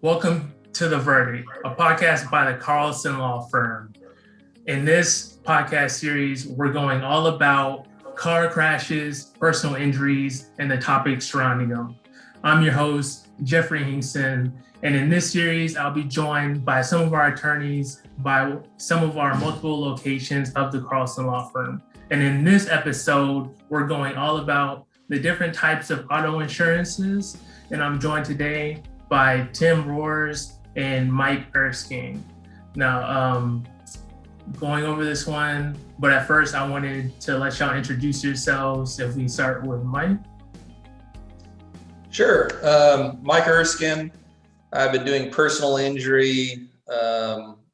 Welcome to The Verdict, a podcast by the Carlson law firm. In this podcast series, we're going all about car crashes, personal injuries, and the topics surrounding them. I'm your host, Jeffrey Hinkson, and in this series, I'll be joined by some of our attorneys by some of our multiple locations of the Carlson law firm. And in this episode, we're going all about the different types of auto insurances, and I'm joined today by Tim Roehrs and Mike Erskine. Now, going over this one, but at first I wanted to let y'all introduce yourselves. If we start with Mike. Sure. Mike Erskine. I've been doing personal injury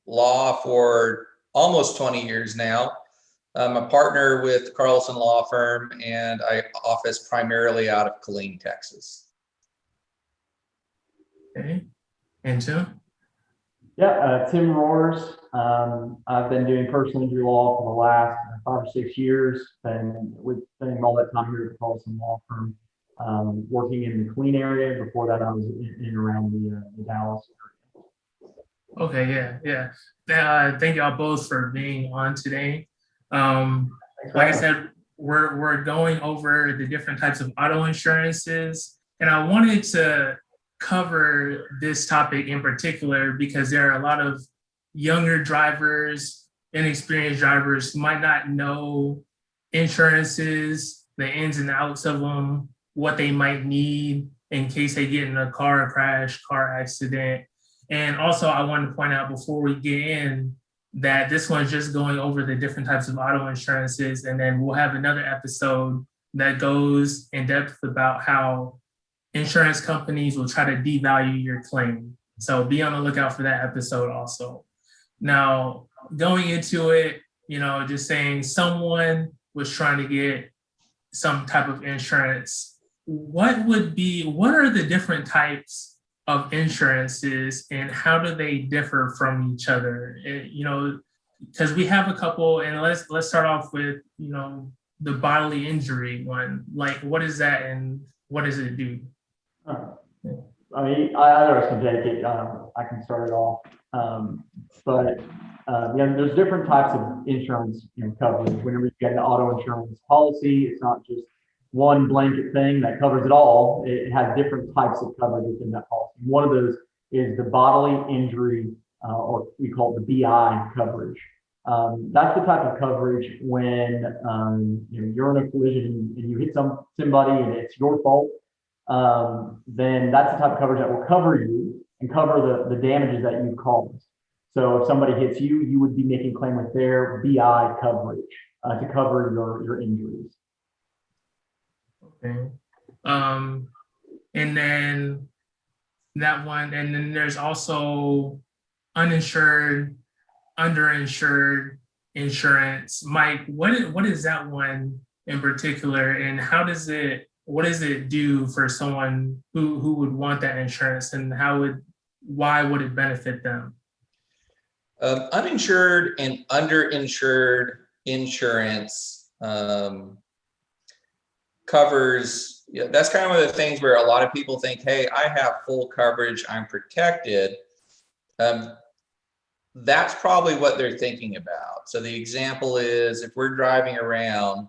law for almost 20 years now. I'm a partner with the Carlson law firm, and I office primarily out of Killeen, Texas. Okay. And Tim? Yeah, Tim Roehrs. I've been doing personal injury law for the last 5 or 6 years, and spending all that time here at the Carlson law firm, working in the Killeen area. Before that, I was in and around the Dallas area. Okay, yeah. Thank y'all both for being on today. Like I said, we're going over the different types of auto insurances, and I wanted to cover this topic in particular because there are a lot of younger drivers, inexperienced drivers who might not know insurances, the ins and outs of them, what they might need in case they get in a car crash, car accident. And also, I want to point out before we get in that this one's just going over the different types of auto insurances, and then we'll have another episode that goes in depth about how insurance companies will try to devalue your claim. So be on the lookout for that episode also. Now, going into it, just saying someone was trying to get some type of insurance. What are the different types of insurances and how do they differ from each other? Because we have a couple, and let's start off with, the bodily injury one. Like, what is that and what does it do? I mean, I know some take it. I can start it off, but there's different types of insurance coverage. Whenever you get an auto insurance policy, it's not just one blanket thing that covers it all. It has different types of coverage within that policy. One of those is the bodily injury, or we call it the BI coverage. That's the type of coverage when you're in a collision and you hit somebody and it's your fault. Then that's the type of coverage that will cover you and cover the damages that you caused. So if somebody hits you, you would be making a claim with their BI coverage to cover your injuries. Okay. And then that one, and then there's also uninsured, underinsured insurance. Mike, what is that one in particular, and what does it do for someone who would want that insurance, and why would it benefit them? Uninsured and underinsured insurance covers, that's kind of one of the things where a lot of people think, hey, I have full coverage, I'm protected. That's probably what they're thinking about. So the example is if we're driving around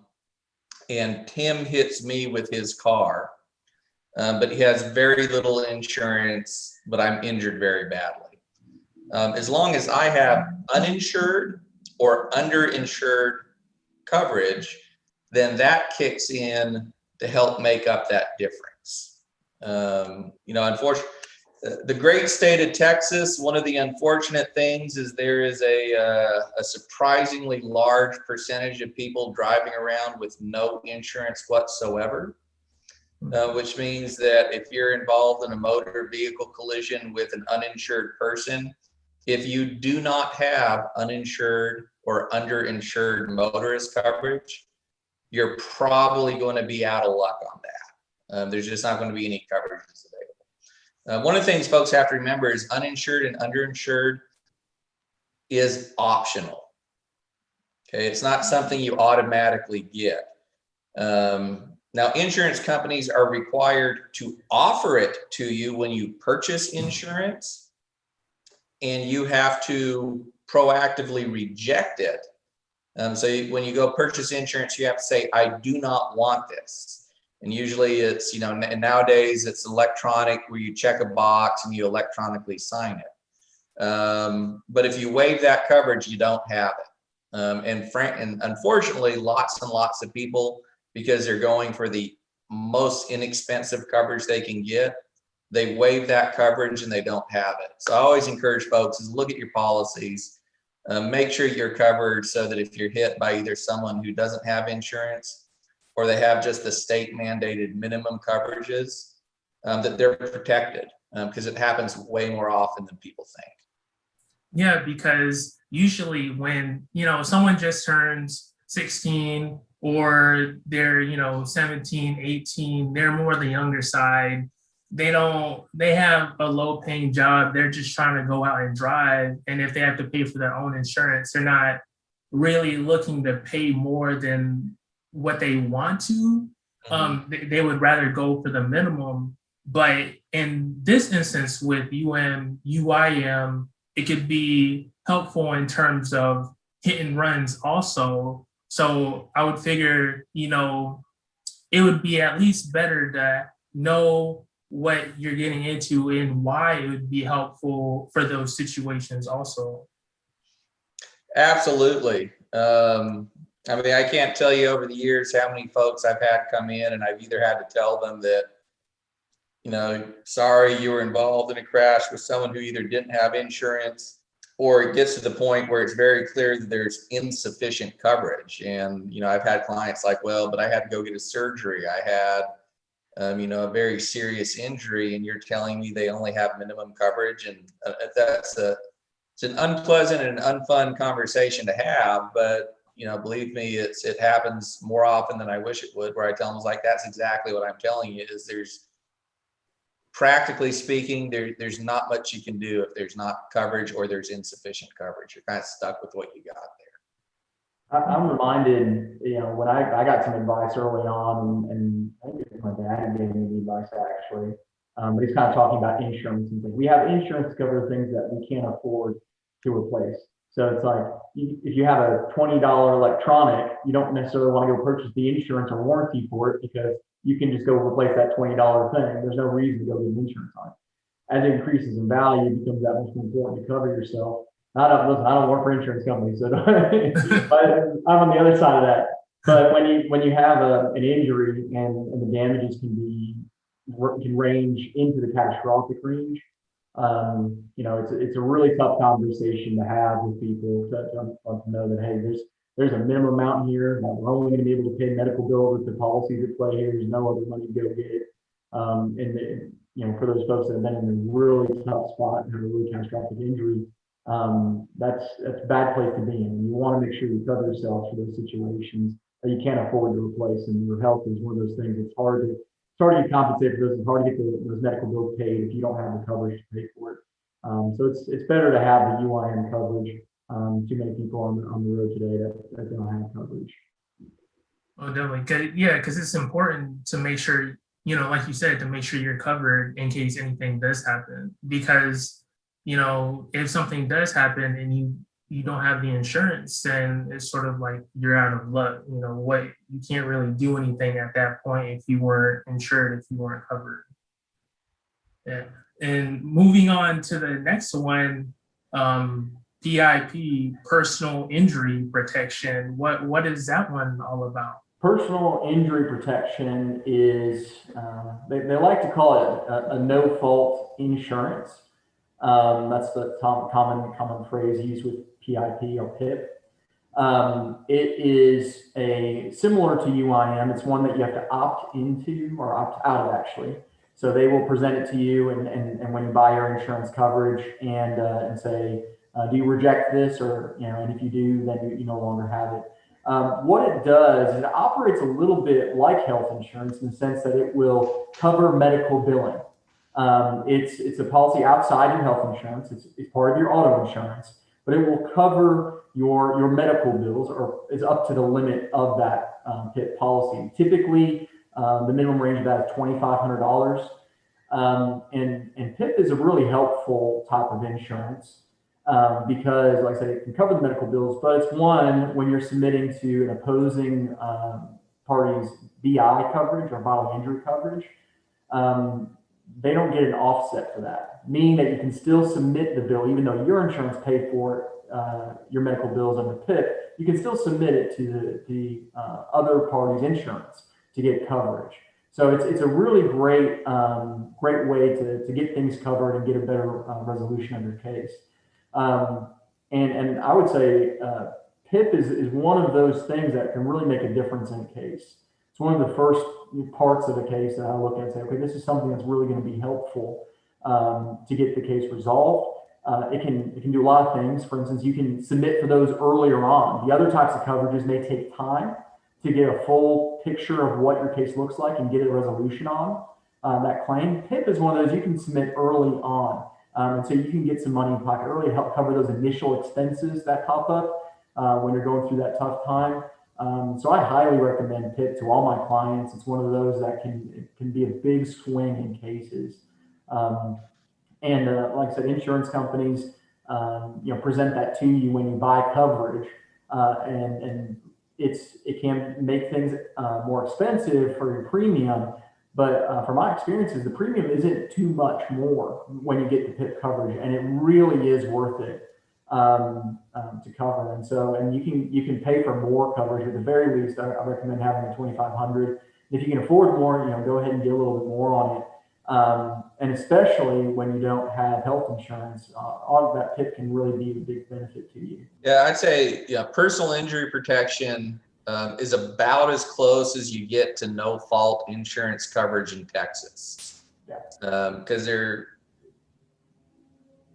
and Tim hits me with his car, but he has very little insurance, but I'm injured very badly. As long as I have uninsured or underinsured coverage, then that kicks in to help make up that difference. Unfortunately, the great state of Texas, one of the unfortunate things is there is a surprisingly large percentage of people driving around with no insurance whatsoever, which means that if you're involved in a motor vehicle collision with an uninsured person, if you do not have uninsured or underinsured motorist coverage, you're probably going to be out of luck on that. There's just not going to be any coverages available. One of the things folks have to remember is uninsured and underinsured is optional. Okay, it's not something you automatically get. Now, insurance companies are required to offer it to you when you purchase insurance, and you have to proactively reject it. So when you go purchase insurance, you have to say, I do not want this. And usually it's, and nowadays it's electronic where you check a box and you electronically sign it. But if you waive that coverage, you don't have it. And unfortunately, lots and lots of people, because they're going for the most inexpensive coverage they can get, they waive that coverage and they don't have it. So I always encourage folks is look at your policies, make sure you're covered so that if you're hit by either someone who doesn't have insurance or they have just the state mandated minimum coverages, that they're protected, because it happens way more often than people think. Yeah, because usually when, someone just turns 16 or they're, 17, 18, they're more the younger side. They have a low paying job. They're just trying to go out and drive. And if they have to pay for their own insurance, they're not really looking to pay more than what they want to. They would rather go for the minimum. But in this instance with UIM, it could be helpful in terms of hit and runs also. So I would figure, it would be at least better to know what you're getting into and why it would be helpful for those situations also. Absolutely. I can't tell you over the years how many folks I've had come in and I've either had to tell them that, sorry, you were involved in a crash with someone who either didn't have insurance, or it gets to the point where it's very clear that there's insufficient coverage. And, I've had clients like, well, but I had to go get a surgery. I had, a very serious injury, and you're telling me they only have minimum coverage. And it's an unpleasant and unfun conversation to have, but, believe me, it happens more often than I wish it would, where I tell them, that's exactly what I'm telling you is there's, practically speaking, there's not much you can do if there's not coverage or there's insufficient coverage. You're kind of stuck with what you got there. I'm reminded, when I got some advice early on, and I think it was my dad who gave me the advice actually, but he's kind of talking about insurance and things. We have insurance to cover things that we can't afford to replace. So it's like, if you have a $20 electronic, you don't necessarily want to go purchase the insurance or warranty for it because you can just go replace that $20 thing. There's no reason to go get insurance on it. As it increases in value, it becomes that much more important to cover yourself. I don't work for insurance companies, so but I'm on the other side of that. But when you have an injury and the damages can range into the catastrophic range, it's a really tough conversation to have with people to know that, hey, there's a minimum amount here that we're only going to be able to pay medical bills with the policies at play here. There's no other money to go get it. For those folks that have been in a really tough spot and have a really catastrophic injury, that's a bad place to be in. You want to make sure you cover yourself for those situations that you can't afford to replace. And your health is one of those things. It's hard to get compensated for those. It's hard to get those medical bills paid if you don't have the coverage to pay for it. So it's better to have the UIM coverage. Too many people on the road today that don't have coverage. Oh, definitely. Yeah, because it's important to make sure, like you said, to make sure you're covered in case anything does happen. Because, if something does happen and you don't have the insurance, then it's sort of like you're out of luck. You can't really do anything at that point if you weren't insured, if you weren't covered. Yeah. And moving on to the next one, PIP, personal injury protection. What is that one all about? Personal injury protection is, they like to call it a no-fault insurance. That's the common phrase used with PIP or PIP. It is similar to UIM. It's one that you have to opt into or opt out of, actually. So they will present it to you, and when you buy your insurance coverage, and say, do you reject this, or and if you do, then you no longer have it. What it does is it operates a little bit like health insurance in the sense that it will cover medical billing. It's a policy outside your health insurance. It's part of your auto insurance, but it will cover your medical bills, or is up to the limit of that PIP policy. Typically, The minimum range of that is $2,500. And PIP is a really helpful type of insurance because, like I said, it can cover the medical bills, but it's one when you're submitting to an opposing party's BI coverage or bodily injury coverage. They don't get an offset for that, meaning that you can still submit the bill, even though your insurance paid for it, your medical bills under PIP, you can still submit it to the other party's insurance to get coverage. So it's a really great great way to get things covered and get a better resolution of your case. And I would say PIP is one of those things that can really make a difference in a case. It's one of the first parts of the case that I look at and say, okay, this is something that's really going to be helpful to get the case resolved. It can do a lot of things. For instance, you can submit for those earlier on. The other types of coverages may take time to get a full picture of what your case looks like and get a resolution on that claim. PIP is one of those you can submit early on. And so you can get some money in pocket early to help cover those initial expenses that pop up when you're going through that tough time. So I highly recommend PIP to all my clients. It's one of those that can be a big swing in cases. And like I said, insurance companies, present that to you when you buy coverage, and it can make things more expensive for your premium. But from my experiences, the premium isn't too much more when you get the PIP coverage, and it really is worth it to cover. And you can pay for more coverage. At the very least, I recommend having the 2,500. If you can afford more, go ahead and get a little bit more on it. And especially when you don't have health insurance, all of that PIP can really be a big benefit to you. Yeah, I'd say personal injury protection is about as close as you get to no fault insurance coverage in Texas. Yeah. Because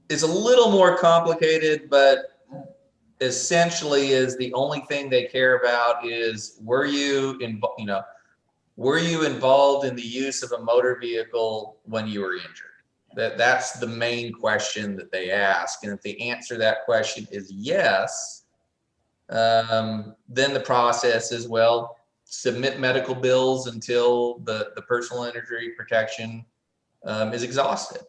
it's a little more complicated, but essentially is the only thing they care about is were you involved in the use of a motor vehicle when you were injured? That's the main question that they ask. And if the answer to that question is yes, then the process is, well, submit medical bills until the personal injury protection is exhausted.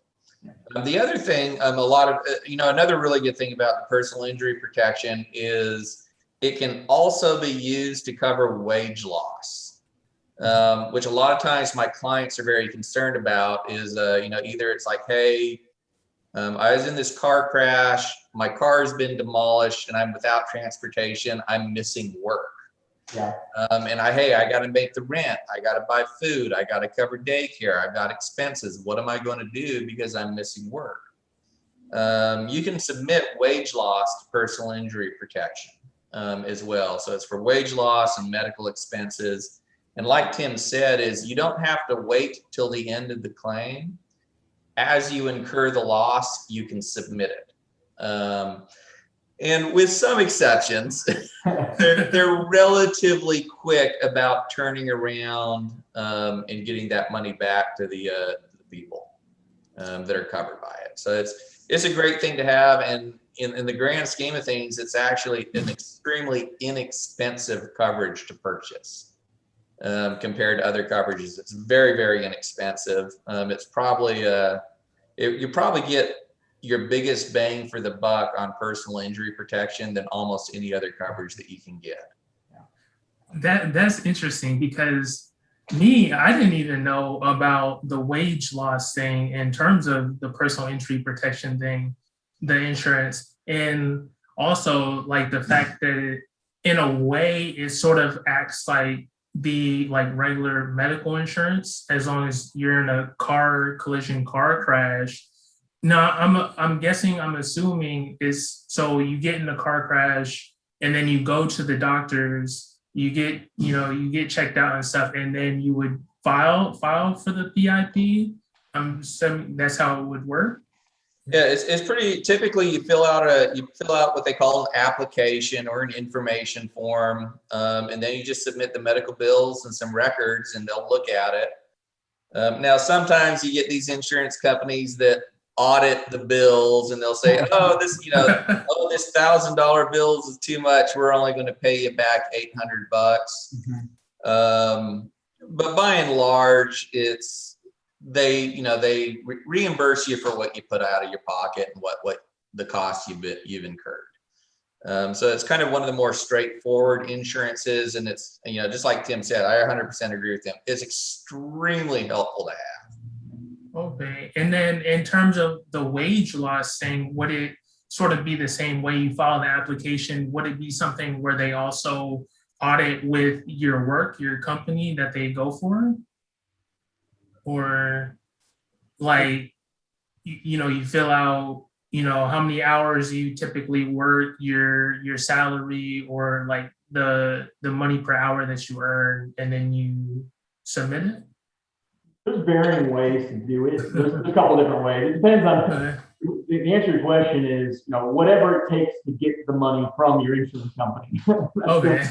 The other thing, another really good thing about the personal injury protection is it can also be used to cover wage loss. Which a lot of times my clients are very concerned about is, either it's like, hey, I was in this car crash, my car has been demolished and I'm without transportation, I'm missing work. Yeah. And I got to make the rent, I got to buy food, I got to cover daycare, I've got expenses. What am I going to do because I'm missing work? You can submit wage loss to personal injury protection as well. So it's for wage loss and medical expenses. And like Tim said, is you don't have to wait till the end of the claim. As you incur the loss, you can submit it. And with some exceptions, they're relatively quick about turning around and getting that money back to the people that are covered by it. So it's a great thing to have. And in the grand scheme of things, it's actually an extremely inexpensive coverage to purchase. Compared to other coverages, it's very, very inexpensive. It's probably you probably get your biggest bang for the buck on personal injury protection than almost any other coverage that you can get. That's interesting because I didn't even know about the wage loss thing in terms of the personal injury protection thing, the insurance, and also like the fact that in a way it sort of acts like the regular medical insurance as long as you're in a car crash. Now I'm assuming is so you get in a car crash and then you go to the doctors, you get checked out and stuff, and then you would file for the PIP. I'm assuming that's how it would work. Yeah, it's pretty typically you fill out what they call an application or an information form, and then you just submit the medical bills and some records, and they'll look at it. Now, sometimes you get these insurance companies that audit the bills, and they'll say, "Oh, this this $1,000 bills is too much. We're only going to pay you back $800." but by and large, they reimburse you for what you put out of your pocket and what the cost you've incurred. So it's kind of one of the more straightforward insurances, and it's, just like Tim said, I 100% agree with him. It's extremely helpful to have. Okay. And then in terms of the wage loss thing, would it sort of be the same way you file the application? Would it be something where they also audit with your work, your company that they go for? Or like, you fill out, how many hours you typically work, your salary, or like the money per hour that you earn, and then you submit it? There's varying ways to do it. There's a couple different ways. It depends on, the answer to your question is, whatever it takes to get the money from your insurance company. Okay.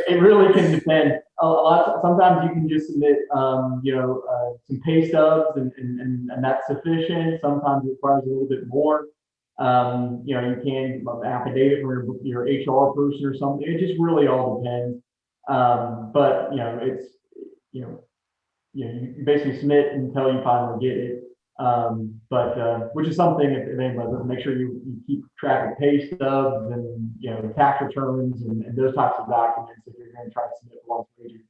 It really can depend. Sometimes you can just submit, some pay stubs and that's sufficient. Sometimes it requires a little bit more. You can affidavit from your HR person or something. It just really all depends. But it's you basically submit until you finally get it. Which is something, if anybody doesn't, make sure you keep track of pay stubs and tax returns and those types of documents if you're going to try to submit lost wages.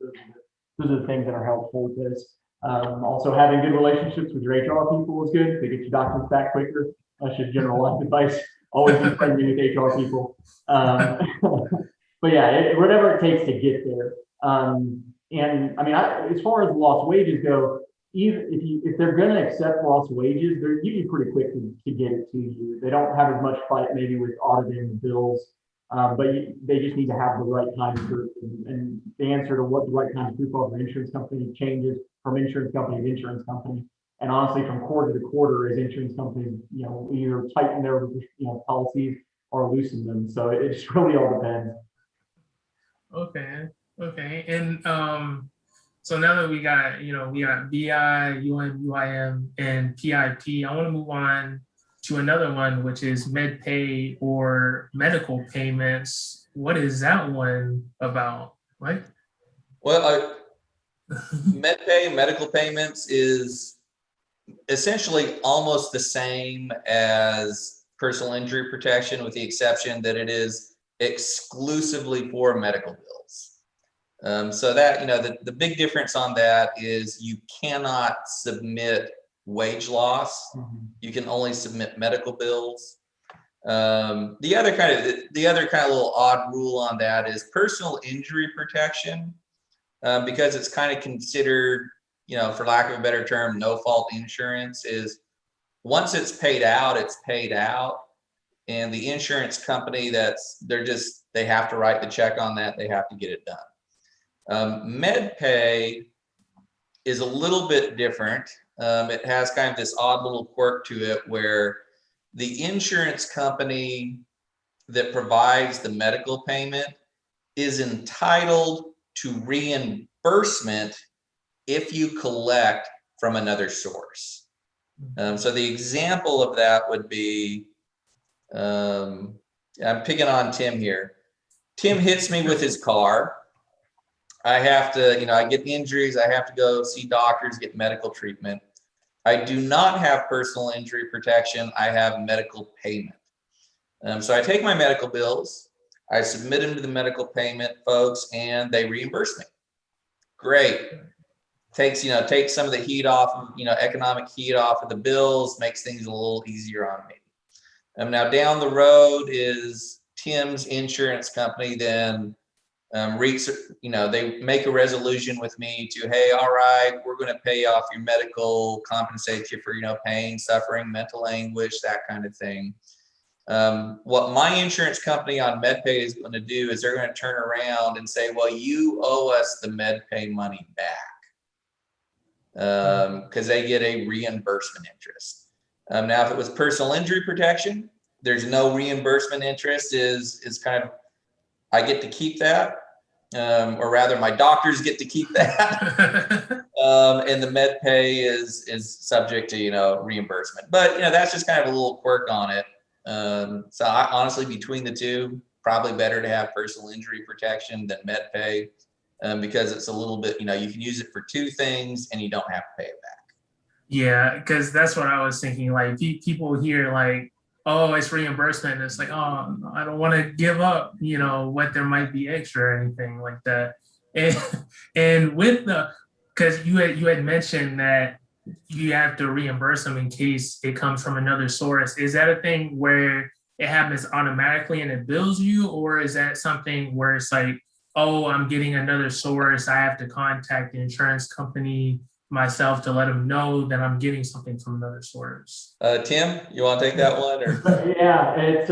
Those are the things that are helpful with this. Also, having good relationships with your HR people is good. They get your documents back quicker. That's just general life advice. Always be friendly with HR people. But yeah, whatever it takes to get there. And I mean, as far as lost wages go, even if they're going to accept lost wages, they're usually pretty quick to get it to you. They don't have as much fight maybe with auditing the bills, but they just need to have the right kind of proof. And the answer to what the right kind of proof of an insurance company changes from insurance company to insurance company. And honestly, from quarter to quarter, as insurance companies, either tighten their policies or loosen them. So it just really all depends. Okay. And so now that we got BI, UIM, and PIP, I want to move on to another one, which is MedPay or medical payments. What is that one about, right? Well, MedPay, medical payments, is essentially almost the same as personal injury protection, with the exception that it is exclusively for medical bills. So that, the big difference on that is you cannot submit wage loss. Mm-hmm. You can only submit medical bills. The other kind of little odd rule on that is personal injury protection, because it's kind of considered, for lack of a better term, no fault insurance. Is once it's paid out, it's paid out. And the insurance company, they have to write the check on that. They have to get it done. MedPay is a little bit different. It has kind of this odd little quirk to it where the insurance company that provides the medical payment is entitled to reimbursement if you collect from another source. So the example of that would be, I'm picking on Tim here. Tim hits me with his car. I have to, I get injuries. I have to go see doctors, get medical treatment. I do not have personal injury protection. I have medical payment. So I take my medical bills, I submit them to the medical payment folks, and they reimburse me. Great. Takes some of the heat off of, economic heat off of the bills, makes things a little easier on me. Now down the road is Tim's insurance company then they make a resolution with me to, hey, all right, we're going to pay off your medical, compensate you for, pain, suffering, mental anguish, that kind of thing. What my insurance company on MedPay is going to do is they're going to turn around and say, well, you owe us the MedPay money back, because they get a reimbursement interest. Now, if it was personal injury protection, there's no reimbursement interest. Is kind of, I get to keep that, or rather my doctors get to keep that. And the MedPay is subject to, reimbursement. But, that's just kind of a little quirk on it. So honestly, between the two, probably better to have personal injury protection than MedPay. because it's a little bit, you can use it for two things and you don't have to pay it back. Yeah, because that's what I was thinking. Like people hear like, oh, it's reimbursement. And it's like, oh, I don't want to give up, what there might be extra or anything like that. And and with because you had mentioned that you have to reimburse them in case it comes from another source. Is that a thing where it happens automatically and it bills you, or is that something where it's like, oh, I'm getting another source, I have to contact the insurance company myself to let them know that I'm getting something from another source? Tim, you want to take that one? Or? Yeah, it's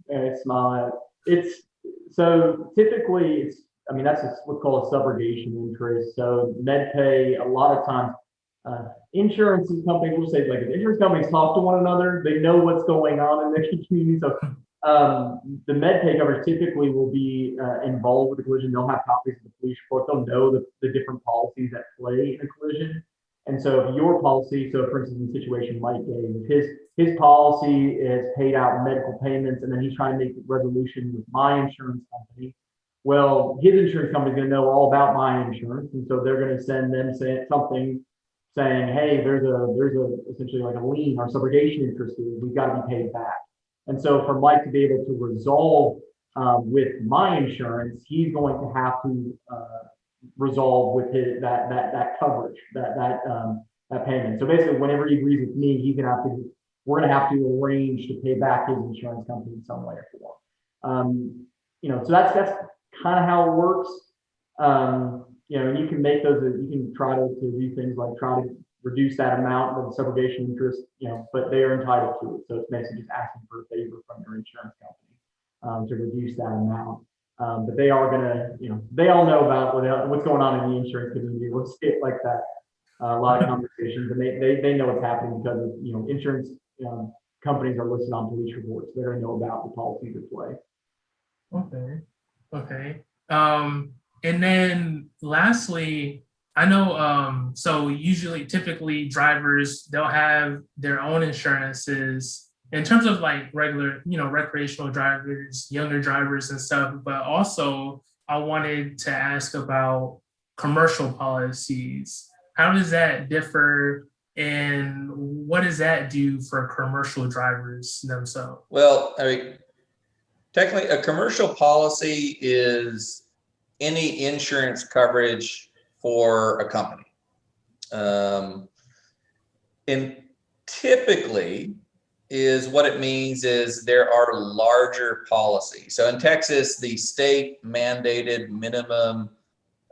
it's not. It's so typically that's what's called a subrogation interest. So MedPay, a lot of times, insurance companies will say, like, if insurance companies talk to one another, they know what's going on in their community. So the MedPay coverage typically will be involved with the collision. They'll have copies of the police report. They'll know the different policies that play in a collision. And so if your policy, so for instance, in the situation Mike gave, his policy is paid out medical payments, and then he's trying to make resolution with my insurance company. Well, his insurance company is going to know all about my insurance, and so they're going to send them something saying, hey, there's a essentially like a lien or subrogation interest here. We've got to be paid back. And so for Mike to be able to resolve with my insurance, he's going to have to resolve with that coverage, that payment. So basically, whenever he agrees with me, we're gonna have to arrange to pay back his insurance company in some way or form. So that's kind of how it works. And you can make you can try to do things like try to reduce that amount of subrogation interest, but they are entitled to it. So it's basically just asking for a favor from your insurance company to reduce that amount. But they are gonna, they all know about what's going on in the insurance community. Let's get like that. A lot of conversations, and they know what's happening because insurance companies are listed on police reports. They're gonna know about the policies at play. Okay. And then lastly, I know, so typically drivers, they'll have their own insurances in terms of like regular, recreational drivers, younger drivers and stuff. But also I wanted to ask about commercial policies. How does that differ, and what does that do for commercial drivers themselves? Well, technically a commercial policy is any insurance coverage for a company. And typically is what it means is there are larger policies. So in Texas, the state mandated minimum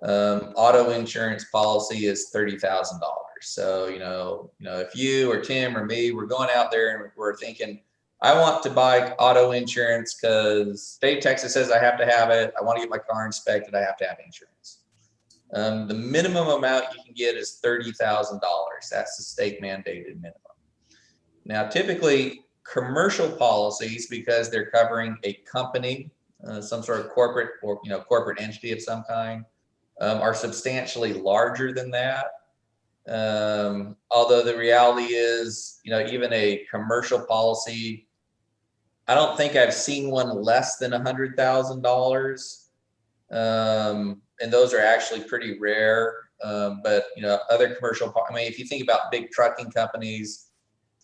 auto insurance policy is $30,000. So, if you or Tim or me, we're going out there and we're thinking, I want to buy auto insurance because state of Texas says I have to have it. I want to get my car inspected. I have to have insurance. The minimum amount you can get is $30,000. That's the state mandated minimum. Now, typically commercial policies, because they're covering a company, some sort of corporate or corporate entity of some kind, are substantially larger than that. Although the reality is, even a commercial policy, I don't think I've seen one less than $100,000. And those are actually pretty rare. But other commercial, if you think about big trucking companies,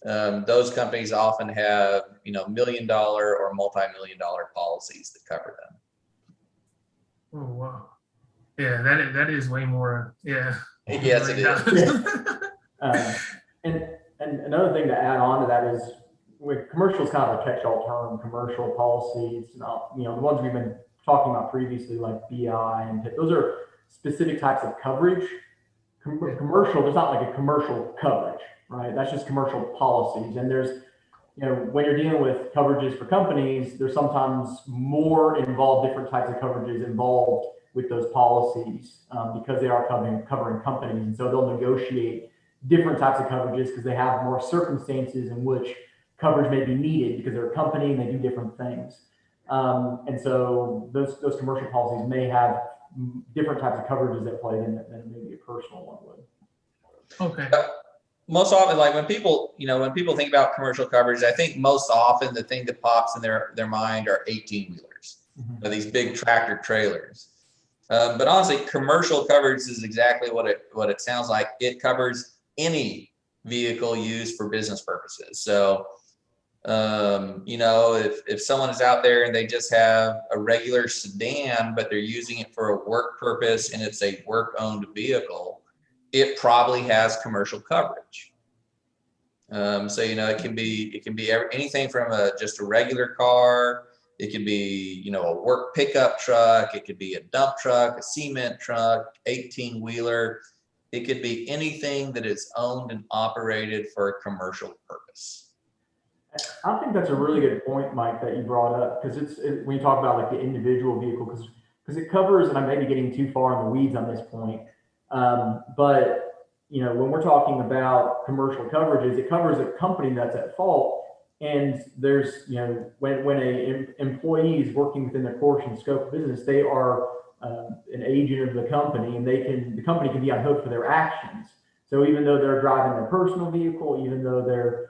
those companies often have $1 million or multi-million-dollar policies that cover them. Oh wow. Yeah, that is way more. Yeah. Yes, it is. And another thing to add on to that is, with commercial is kind of a catch-all term. Commercial policies, the ones we've been talking about previously, like BI and those are specific types of coverage. Commercial, there's not like a commercial coverage, right? That's just commercial policies. And there's, when you're dealing with coverages for companies, there's sometimes more involved, different types of coverages involved with those policies because they are covering companies. And so they'll negotiate different types of coverages because they have more circumstances in which coverage may be needed because they're a company and they do different things. And so those commercial policies may have different types of coverages at play than maybe a personal one would. Okay. Most often, like when people think about commercial coverage, I think most often the thing that pops in their mind are 18-wheelers, or these big tractor trailers. But honestly, commercial coverage is exactly what it sounds like. It covers any vehicle used for business purposes. So, you know, if someone is out there and they just have a regular sedan, but they're using it for a work purpose and it's a work-owned vehicle, it probably has commercial coverage. So, you know, it can be anything from just a regular car. It could be, you know, a work pickup truck. It could be a dump truck, a cement truck, 18-wheeler. It could be anything that is owned and operated for a commercial purpose. I think that's a really good point, Mike, that you brought up, because when you talk about like the individual vehicle, because it covers, and I may be getting too far in the weeds on this point, but you know, when we're talking about commercial coverages, it covers a company that's at fault. And there's, you know, when a employee is working within the course and scope of business, they are an agent of the company, and the company can be on hook for their actions. So even though they're driving their personal vehicle, even though they're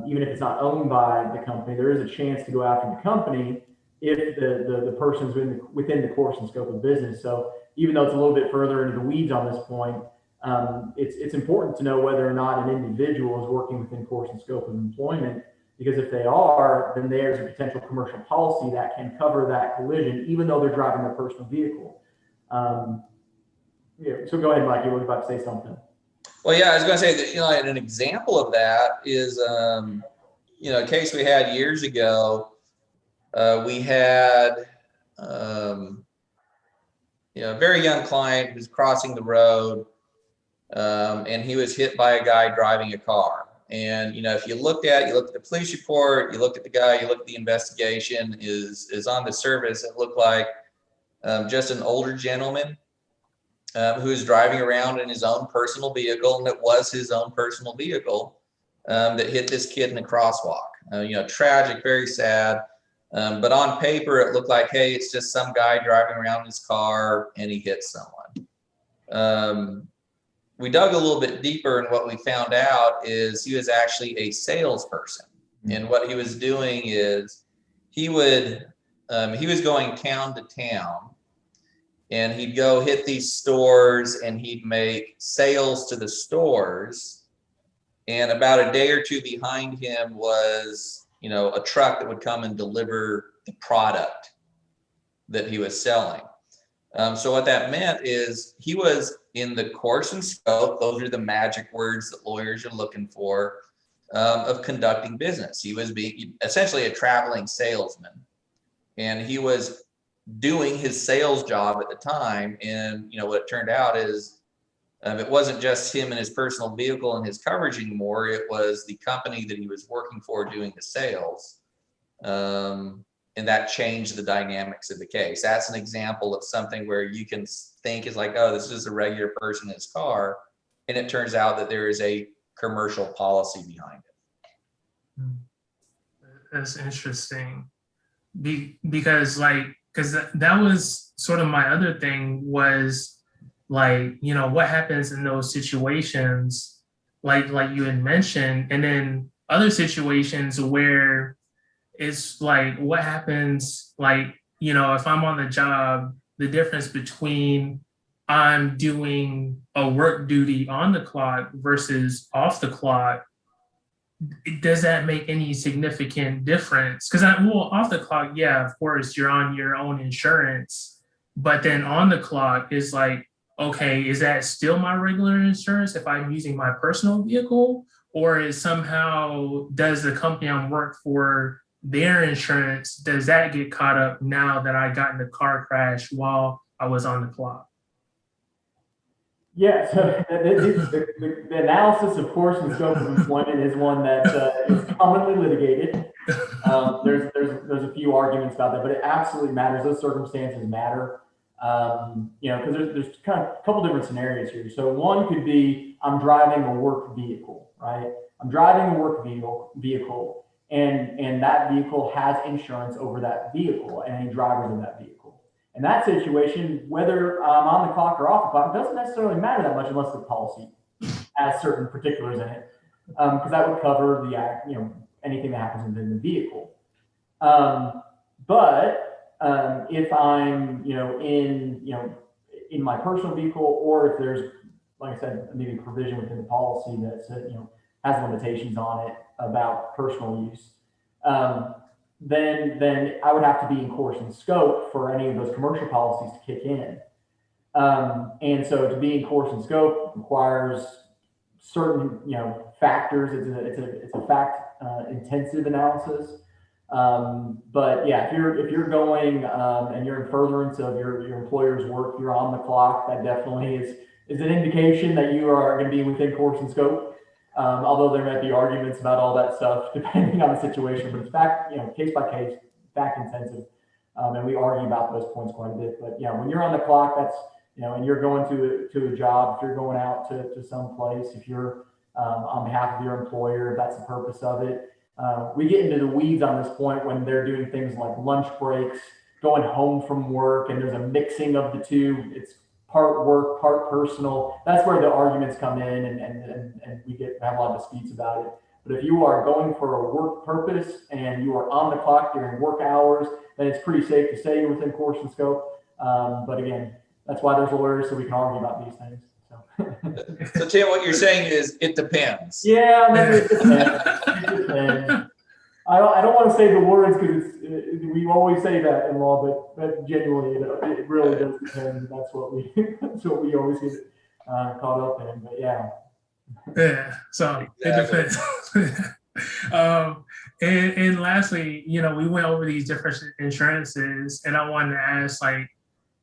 even if it's not owned by the company, there is a chance to go after the company if the person's within the course and scope of business. So even though it's a little bit further into the weeds on this point, it's important to know whether or not an individual is working within course and scope of employment, because if they are, then there's a potential commercial policy that can cover that collision, even though they're driving their personal vehicle. Yeah, so go ahead, Mike, you were about to say something. Well, yeah, I was going to say that, you know, an example of that is, you know, a case we had years ago. We had, you know, a very young client who was crossing the road, and he was hit by a guy driving a car. And, you know, if you looked at the police report, you looked at the guy, you looked at the investigation is on the surface, it looked like just an older gentleman who was driving around in his own personal vehicle, and it was his own personal vehicle that hit this kid in a crosswalk. You know, tragic, very sad. But on paper, it looked like, hey, it's just some guy driving around in his car and he hit someone. We dug a little bit deeper, and what we found out is he was actually a salesperson. And what he was doing is he was going town to town, and he'd go hit these stores and he'd make sales to the stores. And about a day or two behind him was, you know, a truck that would come and deliver the product that he was selling. So what that meant is he was in the course and scope, those are the magic words that lawyers are looking for, of conducting business. He was being essentially a traveling salesman, and he was doing his sales job at the time. And, you know, what it turned out is it wasn't just him and his personal vehicle and his coverage anymore. It was the company that he was working for doing the sales. And that changed the dynamics of the case. That's an example of something where you can think is like, oh, this is a regular person in his car. And it turns out that there is a commercial policy behind it. That's interesting. Because that was sort of my other thing was like, you know, what happens in those situations, like you had mentioned, and then other situations where it's like, what happens, like, you know, if I'm on the job, the difference between I'm doing a work duty on the clock versus off the clock, does that make any significant difference? Because off the clock, yeah, of course, you're on your own insurance, but then on the clock is like, okay, is that still my regular insurance if I'm using my personal vehicle? Or is somehow, does the company I'm work for, their insurance, does that get caught up now that I got in a car crash while I was on the clock? Yeah, so the analysis of course and scope of employment is one that is commonly litigated. There's a few arguments about that, but it absolutely matters. Those circumstances matter. You know, because there's kind of a couple different scenarios here. So one could be I'm driving a work vehicle, right? I'm driving a work vehicle, and that vehicle has insurance over that vehicle and any drivers in that vehicle. In that situation, whether I'm on the clock or off the clock, doesn't necessarily matter that much unless the policy has certain particulars in it, because that would cover the, you know, anything that happens within the vehicle. But if I'm, you know, in, you know, in my personal vehicle, or if there's, like I said, maybe provision within the policy that said, has limitations on it about personal use, then I would have to be in course and scope for any of those commercial policies to kick in. And so to be in course and scope requires certain, factors. It's a fact intensive analysis. But yeah, if you're going and you're in furtherance of your employer's work, you're on the clock, that definitely is an indication that you are going to be within course and scope. Although there might be arguments about all that stuff depending on the situation, but it's fact, case by case, fact intensive. And we argue about those points quite a bit. But yeah, when you're on the clock, that's, and you're going to a job, if you're going out to some place, if you're on behalf of your employer, if that's the purpose of it. We get into the weeds on this point when they're doing things like lunch breaks, going home from work, and there's a mixing of the two. It's part work, part personal. That's where the arguments come in, and we have a lot of disputes about it. But if you are going for a work purpose and you are on the clock during work hours, then it's pretty safe to say you're within course and scope. But again, that's why there's lawyers, so we can argue about these things. So Tim, what you're saying is it depends. Yeah, it depends. It depends. I don't want to say the words because we always say that in law, but genuinely, it really does depend. And that's what we always get caught up in. But yeah. Yeah. So exactly. It depends. And lastly, we went over these different insurances, and I wanted to ask, like,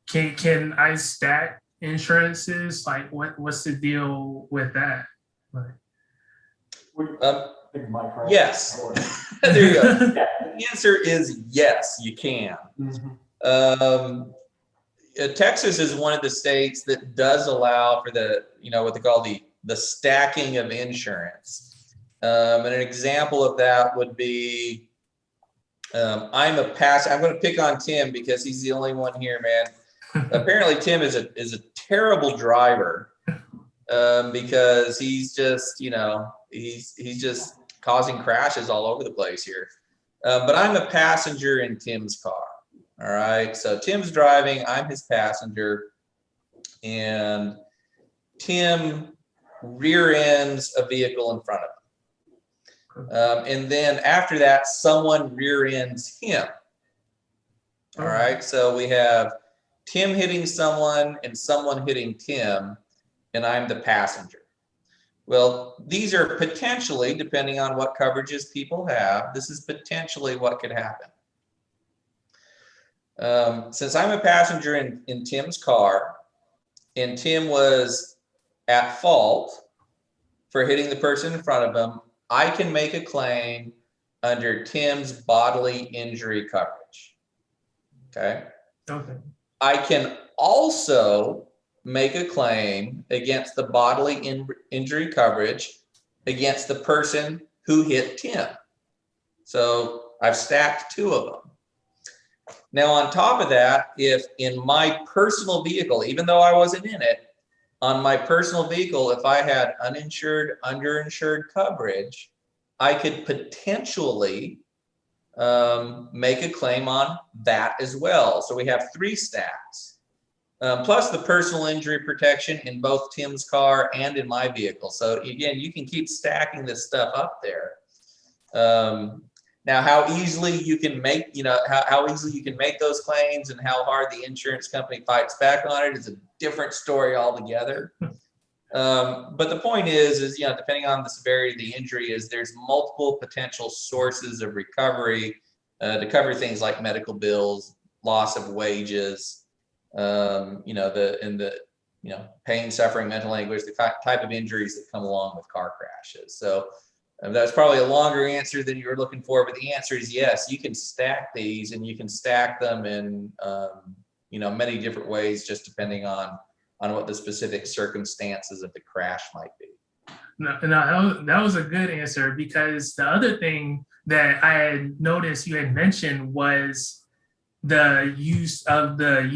can I stack insurances? Like, what's the deal with that? Yes. There you go. The answer is yes, you can. Mm-hmm. Texas is one of the states that does allow for the, what they call the stacking of insurance. And an example of that would be, I'm going to pick on Tim because he's the only one here, man. Apparently Tim is a terrible driver because he's just, he's just causing crashes all over the place here. But I'm a passenger in Tim's car. All right. So Tim's driving, I'm his passenger, and Tim rear ends a vehicle in front of him. And then after that, someone rear ends him. All right. So we have Tim hitting someone and someone hitting Tim, and I'm the passenger. Well, these are potentially, depending on what coverages people have, this is potentially what could happen. Since I'm a passenger in Tim's car, and Tim was at fault for hitting the person in front of him, I can make a claim under Tim's bodily injury coverage. Okay. I can also make a claim against the bodily injury coverage against the person who hit Tim. So I've stacked two of them. Now, on top of that, if in my personal vehicle, even though I wasn't in it, on my personal vehicle, if I had uninsured, underinsured coverage, I could potentially make a claim on that as well. So we have three stacks. Plus the personal injury protection in both Tim's car and in my vehicle. So again, you can keep stacking this stuff up there. Now, how easily you can make, how easily you can make those claims and how hard the insurance company fights back on it is a different story altogether. But the point is, depending on the severity of the injury, there's multiple potential sources of recovery to cover things like medical bills, loss of wages, pain, suffering, mental anguish, the type of injuries that come along with car crashes. So that's probably a longer answer than you were looking for, but the answer is yes, you can stack these, and you can stack them in, many different ways, just depending on what the specific circumstances of the crash might be. No, that was a good answer, because the other thing that I had noticed you had mentioned was the use of the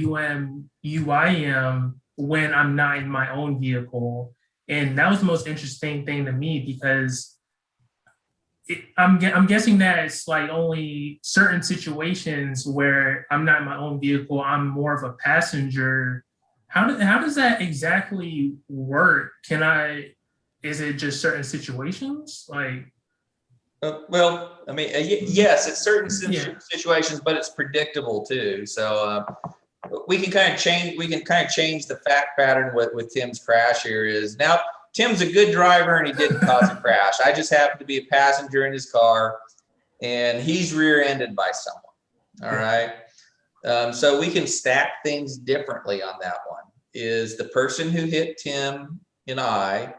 UIM when I'm not in my own vehicle. And that was the most interesting thing to me, because I'm guessing that it's like only certain situations where I'm not in my own vehicle, I'm more of a passenger. how does that exactly work? Is it just certain situations? Like, Well, I mean, yes, it's certain yeah, situations, but it's predictable too. So we can kind of change the fact pattern with Tim's crash here is now Tim's a good driver and he didn't cause a crash. I just happened to be a passenger in his car and he's rear-ended by someone. All right. So we can stack things differently on that one. Is the person who hit Tim and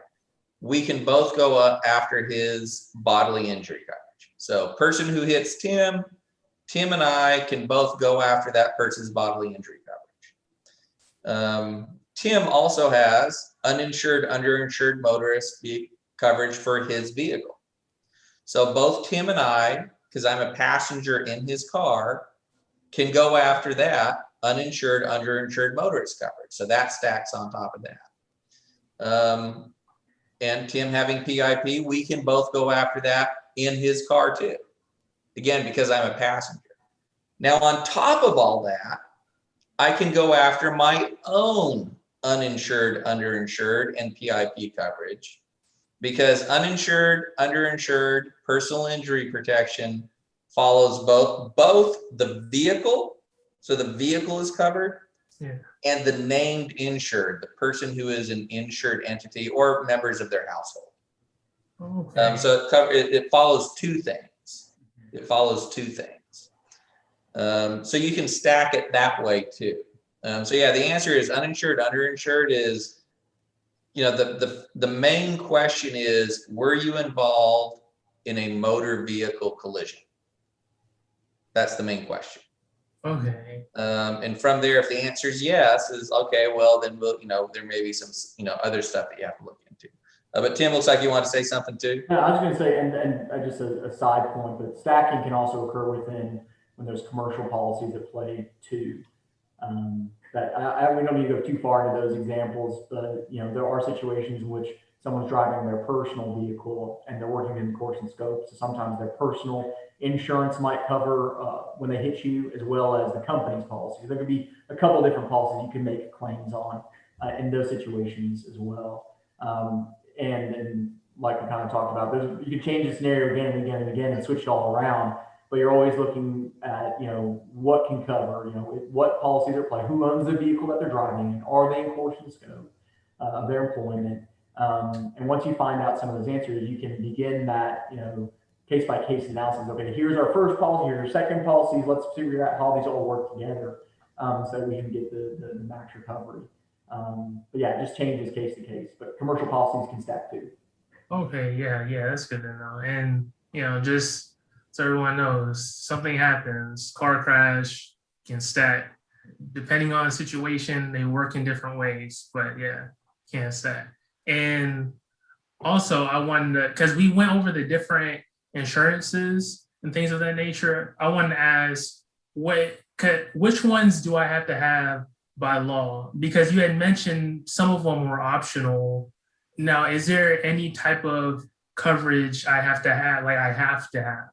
we can both go up after his bodily injury coverage. So person who hits Tim and I can both go after that person's bodily injury coverage. Tim also has uninsured, underinsured motorist coverage for his vehicle. So both Tim and I, because I'm a passenger in his car, can go after that uninsured, underinsured motorist coverage. So that stacks on top of that. And Tim having PIP, we can both go after that in his car too. Again, because I'm a passenger. Now, on top of all that, I can go after my own uninsured, underinsured, and PIP coverage because uninsured, underinsured, personal injury protection follows both the vehicle, so the vehicle is covered, yeah. and the named insured, the person who is an insured entity or members of their household. Okay. So it follows two things. It follows two things. So you can stack it that way too. So yeah, the answer is uninsured, underinsured is, you know, the main question is, were you involved in a motor vehicle collision? That's the main question. Okay. And from there, if the answer is yes, is okay, well, then we'll, you know, there may be some, you know, other stuff that you have to look into. But Tim, looks like you want to say something too. No, I was going to say, and just a side point, but stacking can also occur when there's commercial policies at play too. We don't need to go too far into those examples, but you know there are situations in which someone's driving their personal vehicle and they're working in the course and scope. So sometimes their personal insurance might cover when they hit you, as well as the company's policy. There could be a couple of different policies you can make claims on in those situations as well. And like we kind of talked about, you can change the scenario again and again and again and switch it all around. But you're always looking at, you know, what can cover, you know, what policies are at play, who owns the vehicle that they're driving, are they in course and scope of their employment. And once you find out some of those answers, you can begin that, you know, case by case analysis. Okay, here's our first policy, here's our second policy. Let's figure out how these all work together so we can get the max recovery. But yeah, it just changes case to case. But commercial policies can stack too. Okay. Yeah. That's good to know. And you know, just so everyone knows, something happens, car crash can stack. Depending on the situation, they work in different ways. But yeah, can stack. And also, I wanted to, because we went over the different insurances and things of that nature. I wanted to ask, which ones do I have to have by law? Because you had mentioned some of them were optional. Now, is there any type of coverage I have to have, like I have to have?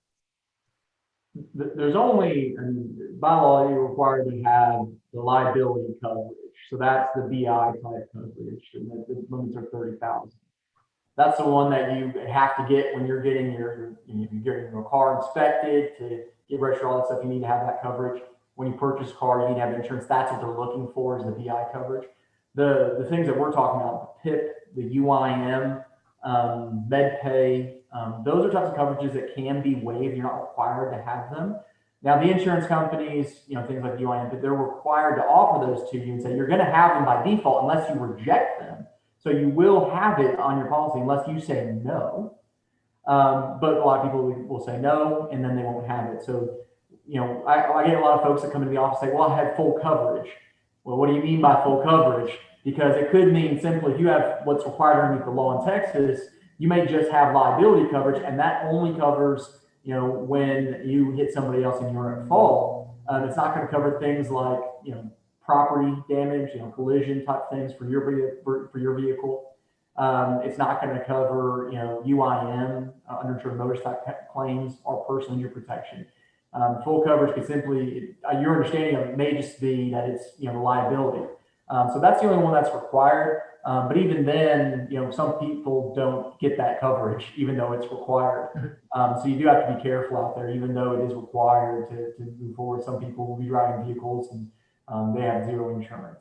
There's only, by law, you're required to have the liability coverage. So that's the BI type coverage, and the limits are 30,000. That's the one that you have to get when you're getting your car inspected to get registered, all that stuff. You need to have that coverage. When you purchase a car, you need to have insurance. That's what they're looking for, is the BI coverage. The things that we're talking about, the PIP, the UIM, MedPay, those are types of coverages that can be waived. You're not required to have them. Now, the insurance companies, you know, things like UIM, but they're required to offer those to you and say you're going to have them by default unless you reject them. So you will have it on your policy unless you say no. But a lot of people will say no, and then they won't have it. So, you know, I get a lot of folks that come into the office and say, well, I had full coverage. Well, what do you mean by full coverage? Because it could mean simply if you have what's required underneath the law in Texas, you may just have liability coverage, and that only covers, you know, when you hit somebody else and you're at fault. It's not going to cover things like, you know, property damage, you know, collision type things for your vehicle. It's not going to cover, you know, UIM, underinsured motorist type claims, or personal injury protection. Full coverage could simply, your understanding of it may just be that it's, you know, liability. So that's the only one that's required. But even then, some people don't get that coverage, even though it's required. So you do have to be careful out there, even though it is required to move forward. Some people will be driving vehicles and they have zero insurance.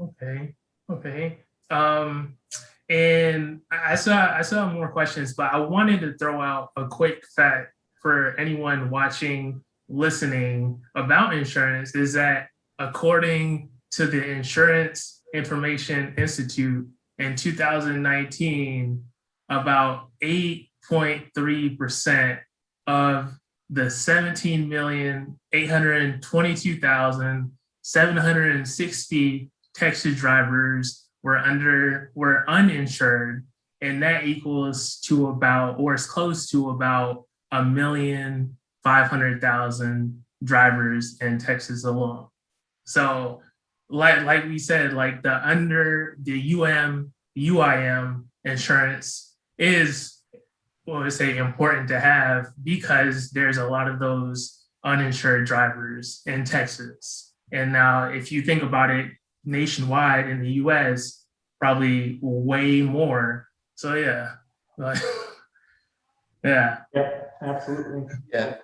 Okay. Okay. And I saw more questions, but I wanted to throw out a quick fact for anyone watching, listening about insurance is that according to the Insurance Information Institute in 2019, about 8.3% of the 17,822,760 Texas drivers were uninsured, and that equals to about, or is close to about 1,500,000 drivers in Texas alone. So, like we said, like the UIM insurance is, what would say, important to have because there's a lot of those uninsured drivers in Texas. And now, if you think about it, nationwide in the US, probably way more. So yeah. Yeah. Yep, absolutely. Yeah.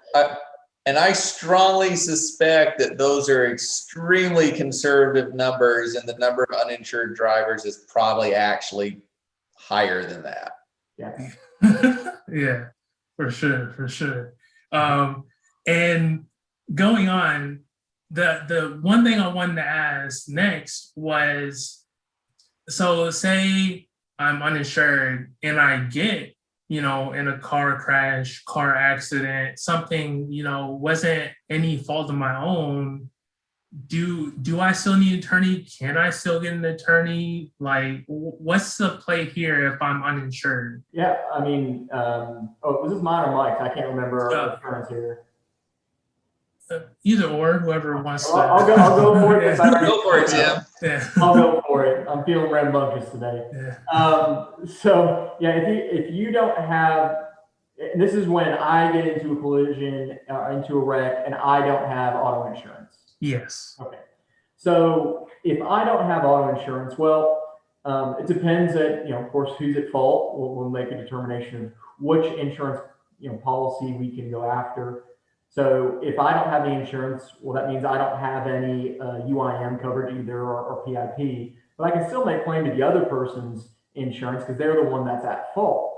And I strongly suspect that those are extremely conservative numbers, and the number of uninsured drivers is probably actually higher than that. Yeah. Yeah, for sure. And going on, the one thing I wanted to ask next was, so say I'm uninsured and I get, in a car crash, car accident, something, wasn't any fault of my own. Do I still need an attorney? Can I still get an attorney? Like, what's the play here if I'm uninsured? Yeah, I mean, was this mine or Mike's? I can't remember our insurance here. Either or, whoever wants to. I'll go for it. Go for it, Tim. Yeah. I'll go for it. I'm feeling rambunctious today. Yeah. So yeah, if you don't have, and this is when I get into a collision, into a wreck, and I don't have auto insurance. Yes. Okay. So if I don't have auto insurance, well, it depends at, of course, who's at fault. We'll make a determination of which insurance, policy we can go after. So if I don't have any insurance, well, that means I don't have any UIM coverage either, or PIP, but I can still make claim to the other person's insurance because they're the one that's at fault.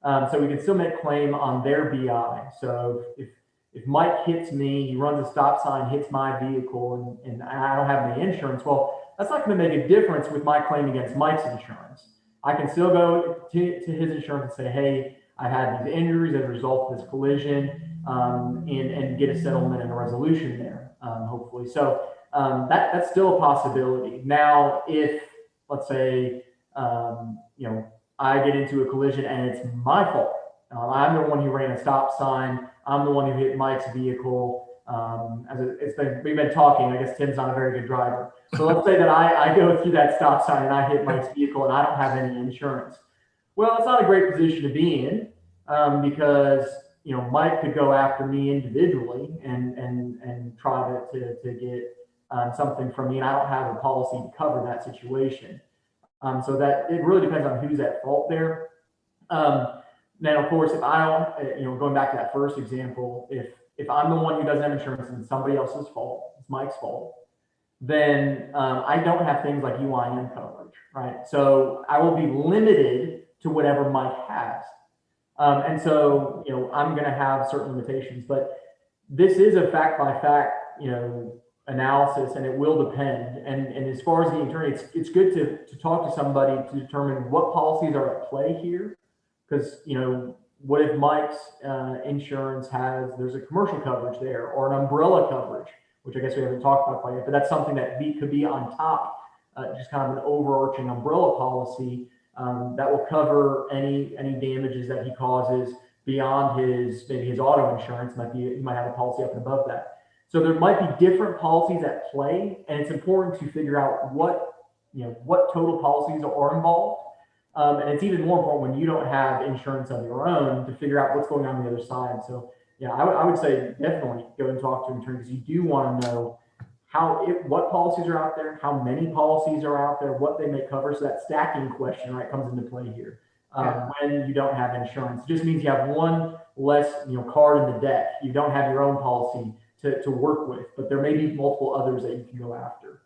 So we can still make claim on their BI. So if Mike hits me, he runs a stop sign, hits my vehicle, and I don't have any insurance, well, that's not going to make a difference with my claim against Mike's insurance. I can still go to his insurance and say, hey, I had these injuries as a result of this collision, and get a settlement and a resolution there, hopefully. So that's still a possibility. Now, if, let's say, I get into a collision and it's my fault. I'm the one who ran a stop sign. I'm the one who hit Mike's vehicle. We've been talking. I guess Tim's not a very good driver. So let's say that I go through that stop sign and I hit Mike's vehicle and I don't have any insurance. Well, it's not a great position to be in, because Mike could go after me individually and try to get something from me, and I don't have a policy to cover that situation. So that it really depends on who's at fault there. Now, of course, if I don't, going back to that first example, if I'm the one who doesn't have insurance and it's somebody else's fault, it's Mike's fault, then I don't have things like UIM coverage, right? So I will be limited to whatever Mike has. And so, I'm going to have certain limitations, but this is a fact by fact, analysis, and it will depend. And as far as the attorney, it's good to talk to somebody to determine what policies are at play here. Because, what if Mike's insurance there's a commercial coverage there, or an umbrella coverage, which I guess we haven't talked about quite yet, but that's something that could be on top, just kind of an overarching umbrella policy that will cover any damages that he causes beyond maybe his auto insurance. He might have a policy up and above that. So there might be different policies at play, and it's important to figure out what total policies are involved. And it's even more important when you don't have insurance of your own to figure out what's going on the other side. So yeah, I would say definitely go and talk to an attorney, because you do want to know what policies are out there, how many policies are out there, what they may cover. So that stacking question, right, comes into play here. When you don't have insurance, it just means you have one less, card in the deck. You don't have your own policy to work with, but there may be multiple others that you can go after.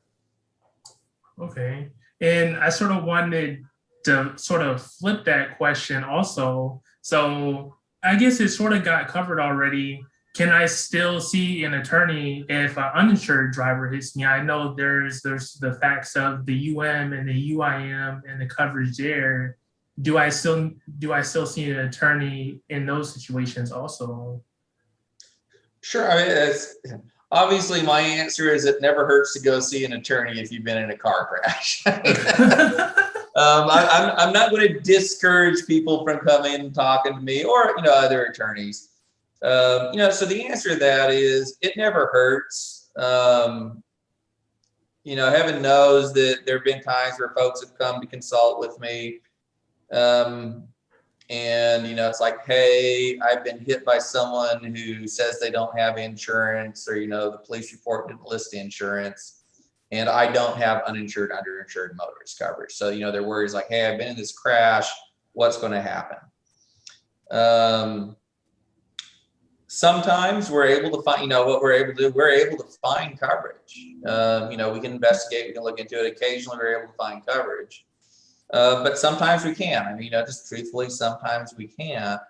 Okay. And I sort of wanted to sort of flip that question also. So I guess it sort of got covered already. Can I still see an attorney if an uninsured driver hits me? I know there's the facts of the UM and the UIM and the coverage there. Do I still see an attorney in those situations also? Sure. I mean, obviously my answer is it never hurts to go see an attorney if you've been in a car crash. I'm not going to discourage people from coming and talking to me or, other attorneys. So the answer to that is it never hurts. Heaven knows that there have been times where folks have come to consult with me. It's like, hey, I've been hit by someone who says they don't have insurance, or, the police report didn't list insurance, and I don't have uninsured, underinsured motorist coverage. So, their worries like, hey, I've been in this crash. What's going to happen? Sometimes we're able to find, what we're able to do, we're able to find coverage. We can investigate, we can look into it. Occasionally we're able to find coverage. But sometimes we can. I mean, just truthfully, sometimes we can't.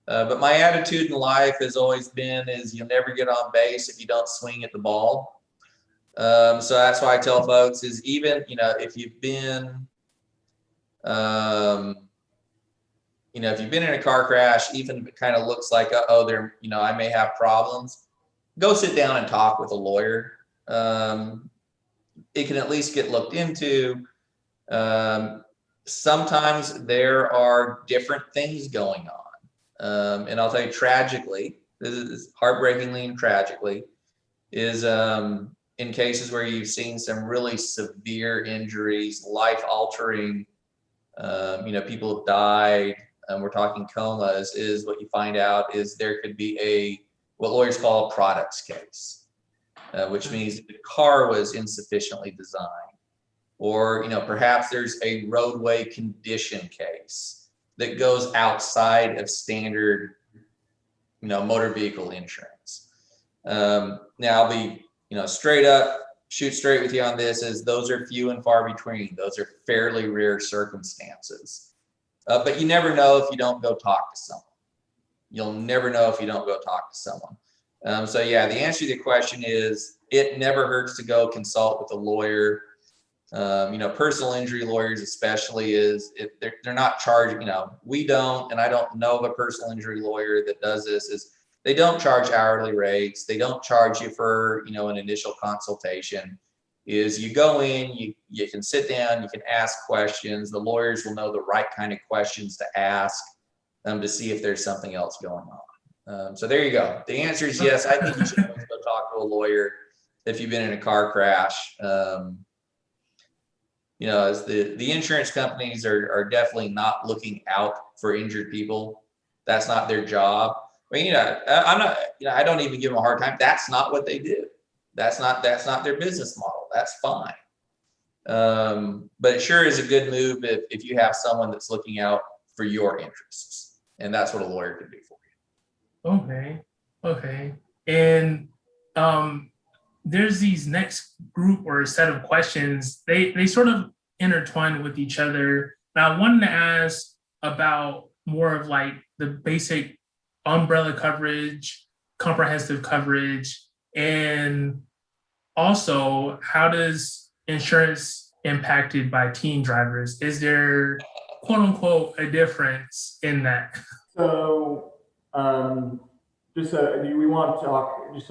But my attitude in life has always been is you'll never get on base if you don't swing at the ball. So that's why I tell folks is even, if you've been, if you've been in a car crash, even if it kind of looks like, I may have problems, go sit down and talk with a lawyer. It can at least get looked into. Sometimes there are different things going on. And I'll tell you tragically, this is heartbreakingly and tragically, is in cases where you've seen some really severe injuries, life-altering, people have died, we're talking comas, is what you find out is there could be what lawyers call a products case, which means the car was insufficiently designed. Or, perhaps there's a roadway condition case that goes outside of standard, motor vehicle insurance. Now I'll be, straight up, shoot straight with you on this, is those are few and far between. Those are fairly rare circumstances. But you never know if you don't go talk to someone. You'll never know if you don't go talk to someone. So yeah, the answer to the question is it never hurts to go consult with a lawyer. Personal injury lawyers especially they're not charging, we don't, and I don't know of a personal injury lawyer that does this, is they don't charge hourly rates. They don't charge you for, an initial consultation. Is you go in, you can sit down, you can ask questions. The lawyers will know the right kind of questions to ask to see if there's something else going on. So there you go. The answer is yes. I think you should always go talk to a lawyer if you've been in a car crash. As the insurance companies are definitely not looking out for injured people. That's not their job. I mean, I'm not, I don't even give them a hard time. That's not what they do. That's not their business model. That's fine. But it sure is a good move if you have someone that's looking out for your interests. And that's what a lawyer can do for you. Okay. And there's these next group or set of questions. They sort of intertwine with each other. Now, I wanted to ask about more of like the basic umbrella coverage, comprehensive coverage, and also how does insurance impacted by teen drivers? Is there quote unquote a difference in that? So do we want to talk, do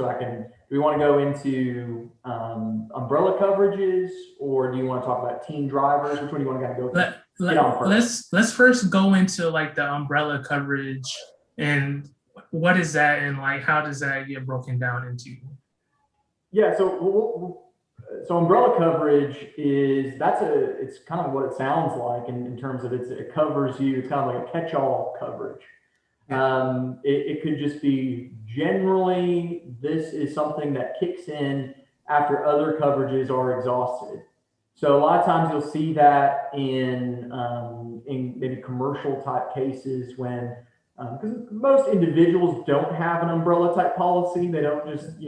we want to go into umbrella coverages, or do you want to talk about teen drivers? Which one do you want to go Let's first go into like the umbrella coverage and what is that, and like how does that get broken down into? Yeah, so umbrella coverage it's kind of what it sounds like in terms of it covers you. It's kind of like a catch-all coverage. It could just be generally, this is something that kicks in after other coverages are exhausted. So a lot of times you'll see that in maybe commercial type cases when, because most individuals don't have an umbrella type policy. They don't just,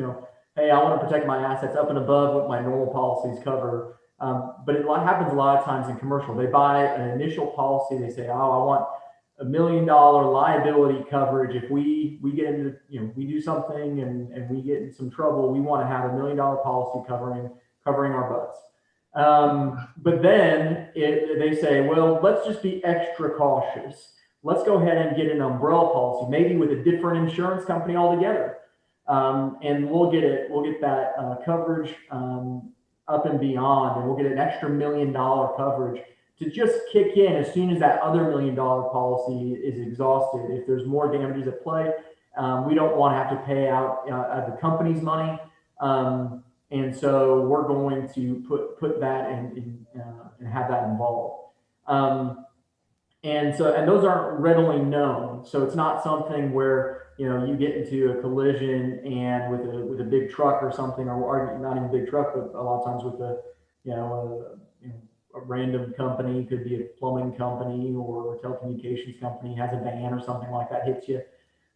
hey, I want to protect my assets up and above what my normal policies cover. But it happens a lot of times in commercial. They buy an initial policy. They say, oh, I want $1 million liability coverage. If we get into, we do something and we get in some trouble, we want to have $1 million policy covering our butts. But then they say, well, let's just be extra cautious. Let's go ahead and get an umbrella policy, maybe with a different insurance company altogether. And we'll get that coverage up and beyond, and we'll get an extra $1 million coverage to just kick in as soon as that other $1 million policy is exhausted. If there's more damages at play, we don't want to have to pay out the company's money. And so we're going to put that in and have that involved. And those aren't readily known. So it's not something where, you get into a collision and with a big truck or something, or not even a big truck, but a lot of times with a random company, could be a plumbing company or a telecommunications company, has a van or something like that, hits you.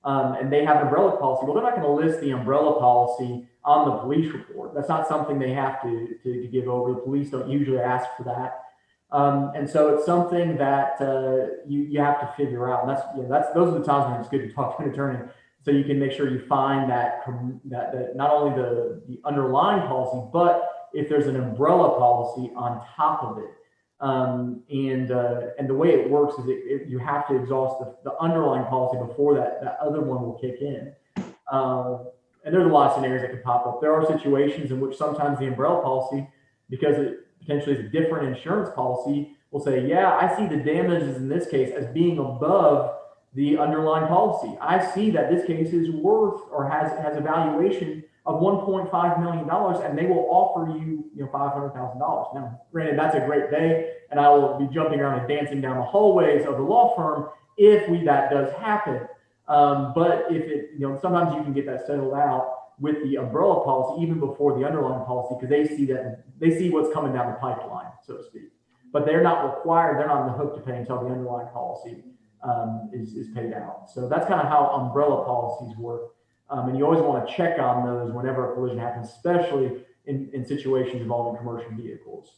And they have an umbrella policy. Well, they're not going to list the umbrella policy on the police report. That's not something they have to give over. The police don't usually ask for that. And so it's something that you have to figure out. And those are the times when it's good to talk to an attorney, so you can make sure you find that not only the underlying policy, but if there's an umbrella policy on top of it. And the way it works is you have to exhaust the underlying policy before that other one will kick in. And there's a lot of scenarios that can pop up. There are situations in which sometimes the umbrella policy, because it potentially is a different insurance policy, will say, yeah, I see the damages in this case as being above the underlying policy. I see that this case is worth or has a valuation of $1.5 million, and they will offer you, $500,000. Now, granted, that's a great day, and I will be jumping around and dancing down the hallways of the law firm if that does happen. But if it, sometimes you can get that settled out with the umbrella policy even before the underlying policy, because they see what's coming down the pipeline, so to speak. But they're not required; they're not on the hook to pay until the underlying policy is paid out. So that's kind of how umbrella policies work. And you always want to check on those whenever a collision happens, especially in situations involving commercial vehicles.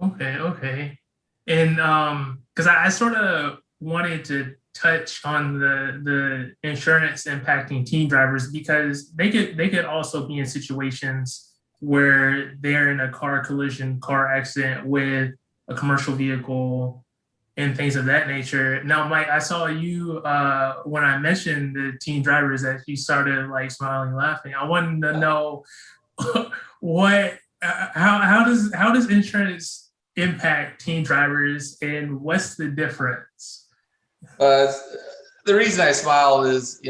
Okay. And because I sort of wanted to touch on the insurance impacting teen drivers, because they could also be in situations where they're in a car accident with a commercial vehicle and things of that nature. Now, Mike, I saw you when I mentioned the teen drivers that you started like smiling, laughing. I wanted to know how does insurance impact teen drivers, and what's the difference? The reason I smile is,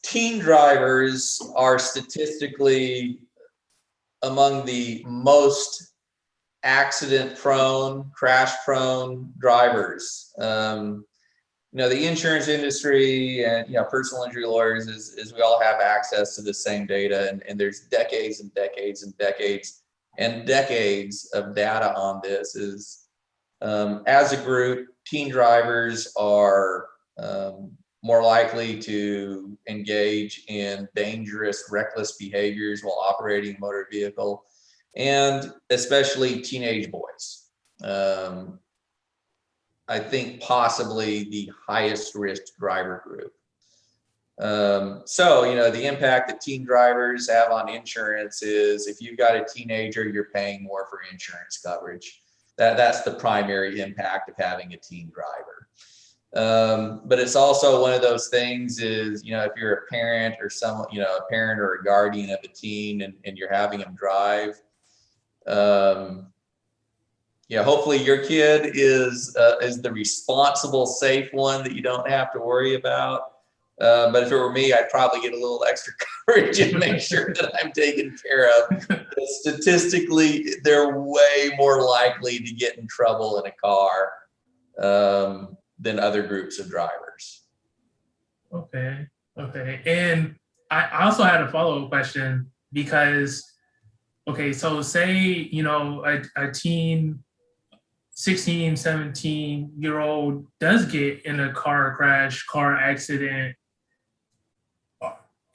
teen drivers are statistically among the most accident-prone, crash-prone drivers. The insurance industry and personal injury lawyers is we all have access to the same data, and there's decades and decades and decades and decades of data on this. As a group, teen drivers are more likely to engage in dangerous, reckless behaviors while operating a motor vehicle, and especially teenage boys. I think possibly the highest risk driver group. So, the impact that teen drivers have on insurance is, if you've got a teenager, you're paying more for insurance coverage. That's the primary impact of having a teen driver. But it's also one of those things is, if you're a parent or someone, a parent or a guardian of a teen, and you're having them drive, hopefully your kid is the responsible, safe one that you don't have to worry about. But if it were me, I'd probably get a little extra coverage and make sure that I'm taken care of. But statistically, they're way more likely to get in trouble in a car than other groups of drivers. Okay. And I also had a follow-up question because, okay, so say, a teen, 16, 17-year-old does get in a car crash, car accident.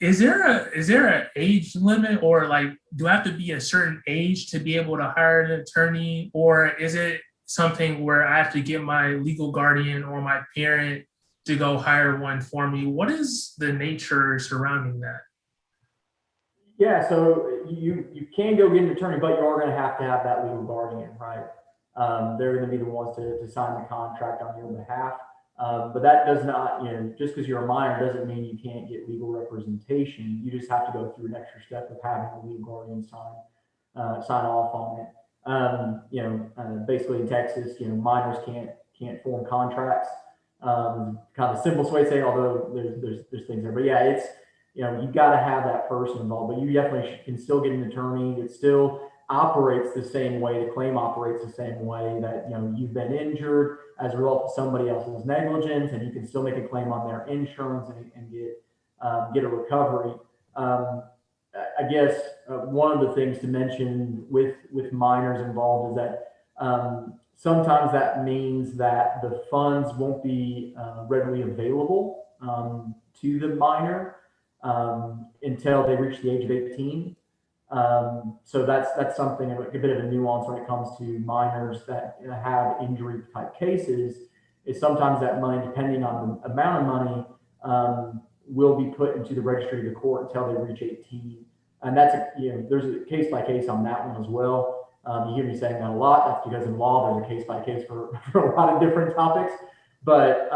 Is there an age limit, or like, do I have to be a certain age to be able to hire an attorney, or is it something where I have to get my legal guardian or my parent to go hire one for me? What is the nature surrounding that? Yeah, so you can go get an attorney, but you are going to have that legal guardian, right? They're going to be the ones to sign the contract on your behalf. But that does not, just because you're a minor doesn't mean you can't get legal representation. You just have to go through an extra step of having a legal guardian sign off on it. Basically in Texas, minors can't form contracts. Kind of the simplest way to say it, although there's things there, but yeah, it's, you've got to have that person involved, but you definitely can still get an attorney. It still operates the same way. The claim operates the same way, that, you've been injured as a result of somebody else's negligence, and you can still make a claim on their insurance and get a recovery. I guess one of the things to mention with minors involved is that sometimes that means that the funds won't be readily available to the minor until they reach the age of 18. So that's something, a bit of a nuance when it comes to minors that have injury type cases, is sometimes that money, depending on the amount of money, will be put into the registry of the court until they reach 18. And that's, there's a case by case on that one as well. You hear me saying that a lot. That's because in law, there's a case by case for a lot of different topics. But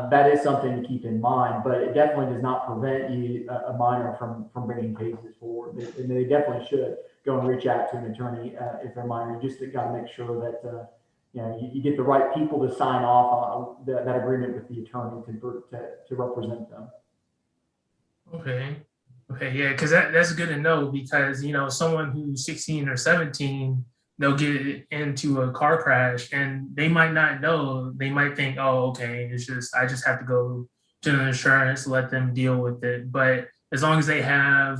that is something to keep in mind. But it definitely does not prevent a minor from bringing cases forward. They definitely should go and reach out to an attorney if they're minor. You just got to make sure that you get the right people to sign off on that agreement with the attorney to represent them. Okay. Okay, yeah, because that's good to know, because someone who's 16 or 17, they'll get into a car crash and they might not know. They might think, oh, okay, I just have to go to the insurance, let them deal with it. But as long as they have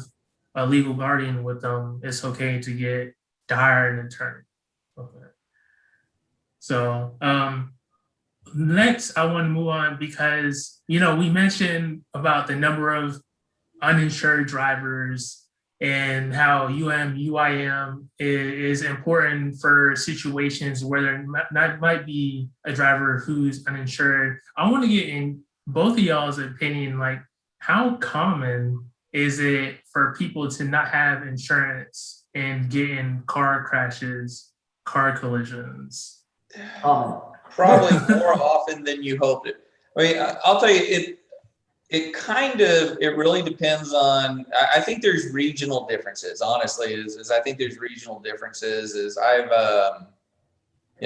a legal guardian with them, it's okay to hire an attorney. Okay. So next I want to move on because we mentioned about the number of uninsured drivers and how UIM is important for situations where there might be a driver who's uninsured. I want to get in both of y'all's opinion, like, how common is it for people to not have insurance and get in car crashes, car collisions? Probably more often than you hoped it. I mean, I'll tell you, it really depends on, I think there's regional differences, honestly, I think there's regional differences. I've,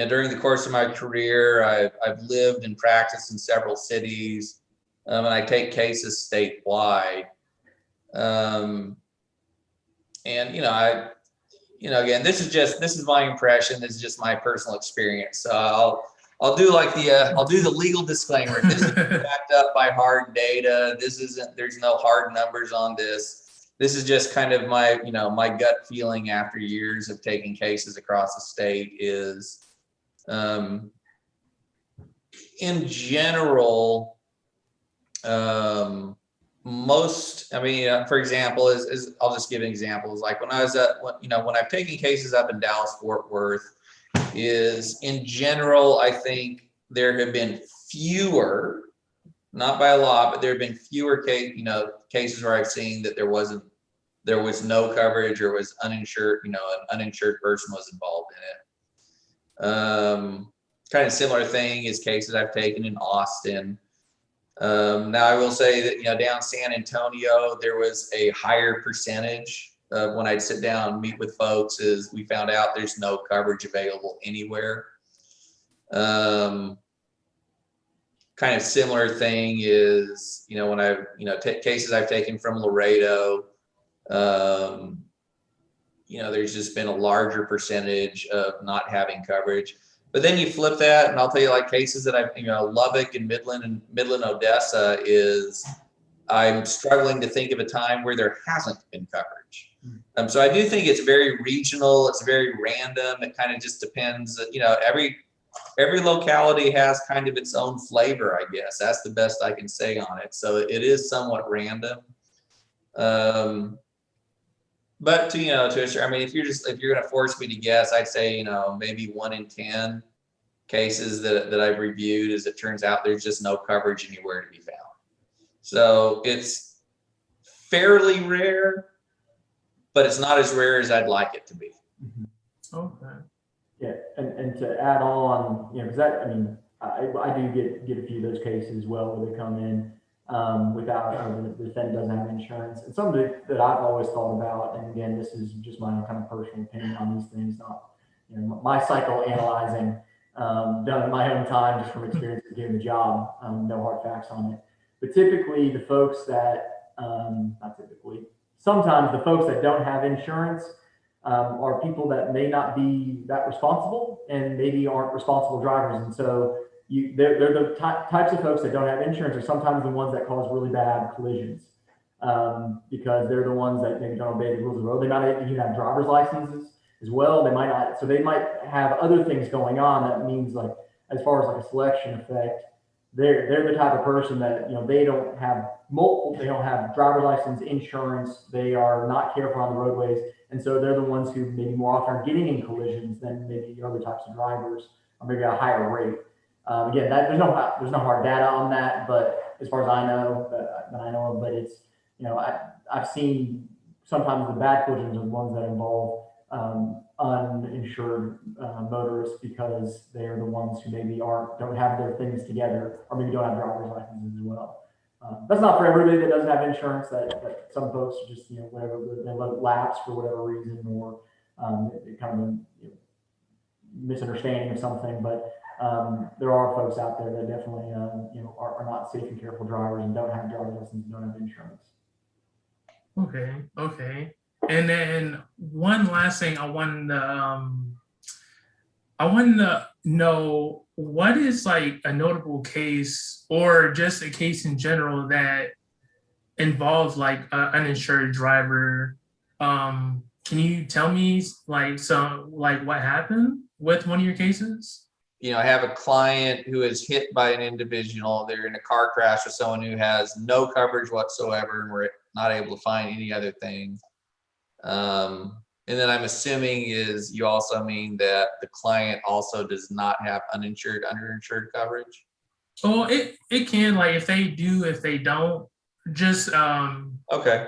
during the course of my career, I've lived and practiced in several cities, and I take cases statewide. And, again, this is my impression. This is just my personal experience. So I'll do the legal disclaimer. This is backed up by hard data. There's no hard numbers on this. This is just kind of my gut feeling after years of taking cases across the state is, in general, for example, I'll just give an example. Is like when I've taken cases up in Dallas, Fort Worth, is in general, I think there have been fewer, not by a lot, but there have been fewer cases where I've seen that there was no coverage or was uninsured, an uninsured person was involved in it. Kind of similar thing is cases I've taken in Austin. Now I will say that, down San Antonio, there was a higher percentage when I'd sit down and meet with folks, is we found out there's no coverage available anywhere. Kind of similar thing is, when I've, cases I've taken from Laredo, there's just been a larger percentage of not having coverage. But then you flip that, and I'll tell you, like, cases that I've, Lubbock and Midland Odessa is, I'm struggling to think of a time where there hasn't been coverage. So I do think it's very regional. It's very random. It kind of just depends. Every locality has kind of its own flavor, I guess. That's the best I can say on it. So it is somewhat random. But to I mean, if you're going to force me to guess, I'd say, maybe 1 in 10 cases that I've reviewed, as it turns out, there's just no coverage anywhere to be found. So it's fairly rare, but it's not as rare as I'd like it to be. Okay. Yeah, and to add on, because I mean, I do get a few of those cases as well where they come in without, the defendant doesn't have insurance. And something that I've always thought about, and again, this is just my own kind of personal opinion on these things, not my psychoanalyzing done in my own time just from experience of doing the job, no hard facts on it. But typically the folks that, not typically, sometimes the folks that don't have insurance are people that may not be that responsible and maybe aren't responsible drivers. And so they're the types of folks that don't have insurance are sometimes the ones that cause really bad collisions because they're the ones that maybe don't obey the rules of the road. They might even have driver's licenses as well. They might not, so they might have other things going on. That means, like, as far as like a selection effect, they're the type of person that, they don't have driver's license, insurance, they are not careful on the roadways. And so they're the ones who maybe more often are getting in collisions than maybe other types of drivers, or maybe at a higher rate. Again, there's no hard data on that, but as far as I know, that I know of, but it's, I've seen sometimes the bad collisions are the ones that involve uninsured motorists, because they're the ones who maybe don't have their things together, or maybe don't have driver's licenses as well. That's not for everybody that doesn't have insurance. That some folks just, whatever, they let it lapse for whatever reason, or kind of a misunderstanding of something. But there are folks out there that definitely are not safe and careful drivers and don't have driver's licenses and don't have insurance. Okay. And then one last thing I wanted to know, what is like a notable case, or just a case in general, that involves like an uninsured driver? Can you tell me like what happened with one of your cases? I have a client who is hit by an individual. They're in a car crash with someone who has no coverage whatsoever, and we're not able to find any other thing. And then I'm assuming you also mean that the client also does not have uninsured, underinsured coverage? Oh, it can, like, if they do, if they don't, just Okay.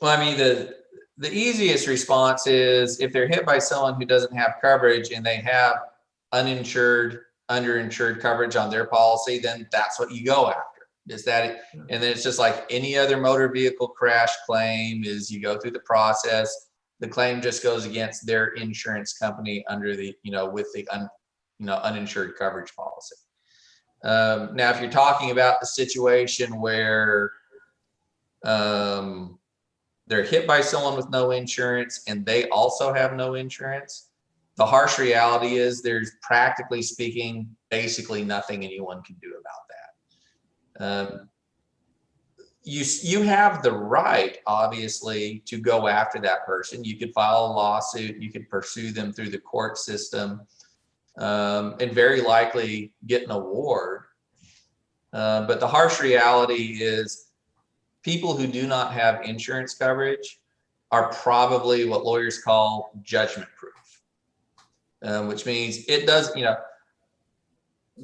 Well, I mean, the easiest response is if they're hit by someone who doesn't have coverage and they have uninsured, underinsured coverage on their policy, then that's what you go after. Is that, and then it's just like any other motor vehicle crash claim, is you go through the process. The claim just goes against their insurance company under the, with the uninsured coverage policy. Now, if you're talking about the situation where they're hit by someone with no insurance and they also have no insurance, the harsh reality is there's, practically speaking, basically nothing anyone can do about that. You have the right, obviously, to go after that person. You could file a lawsuit, you could pursue them through the court system, and very likely get an award. But the harsh reality is people who do not have insurance coverage are probably what lawyers call judgment proof, which means it does,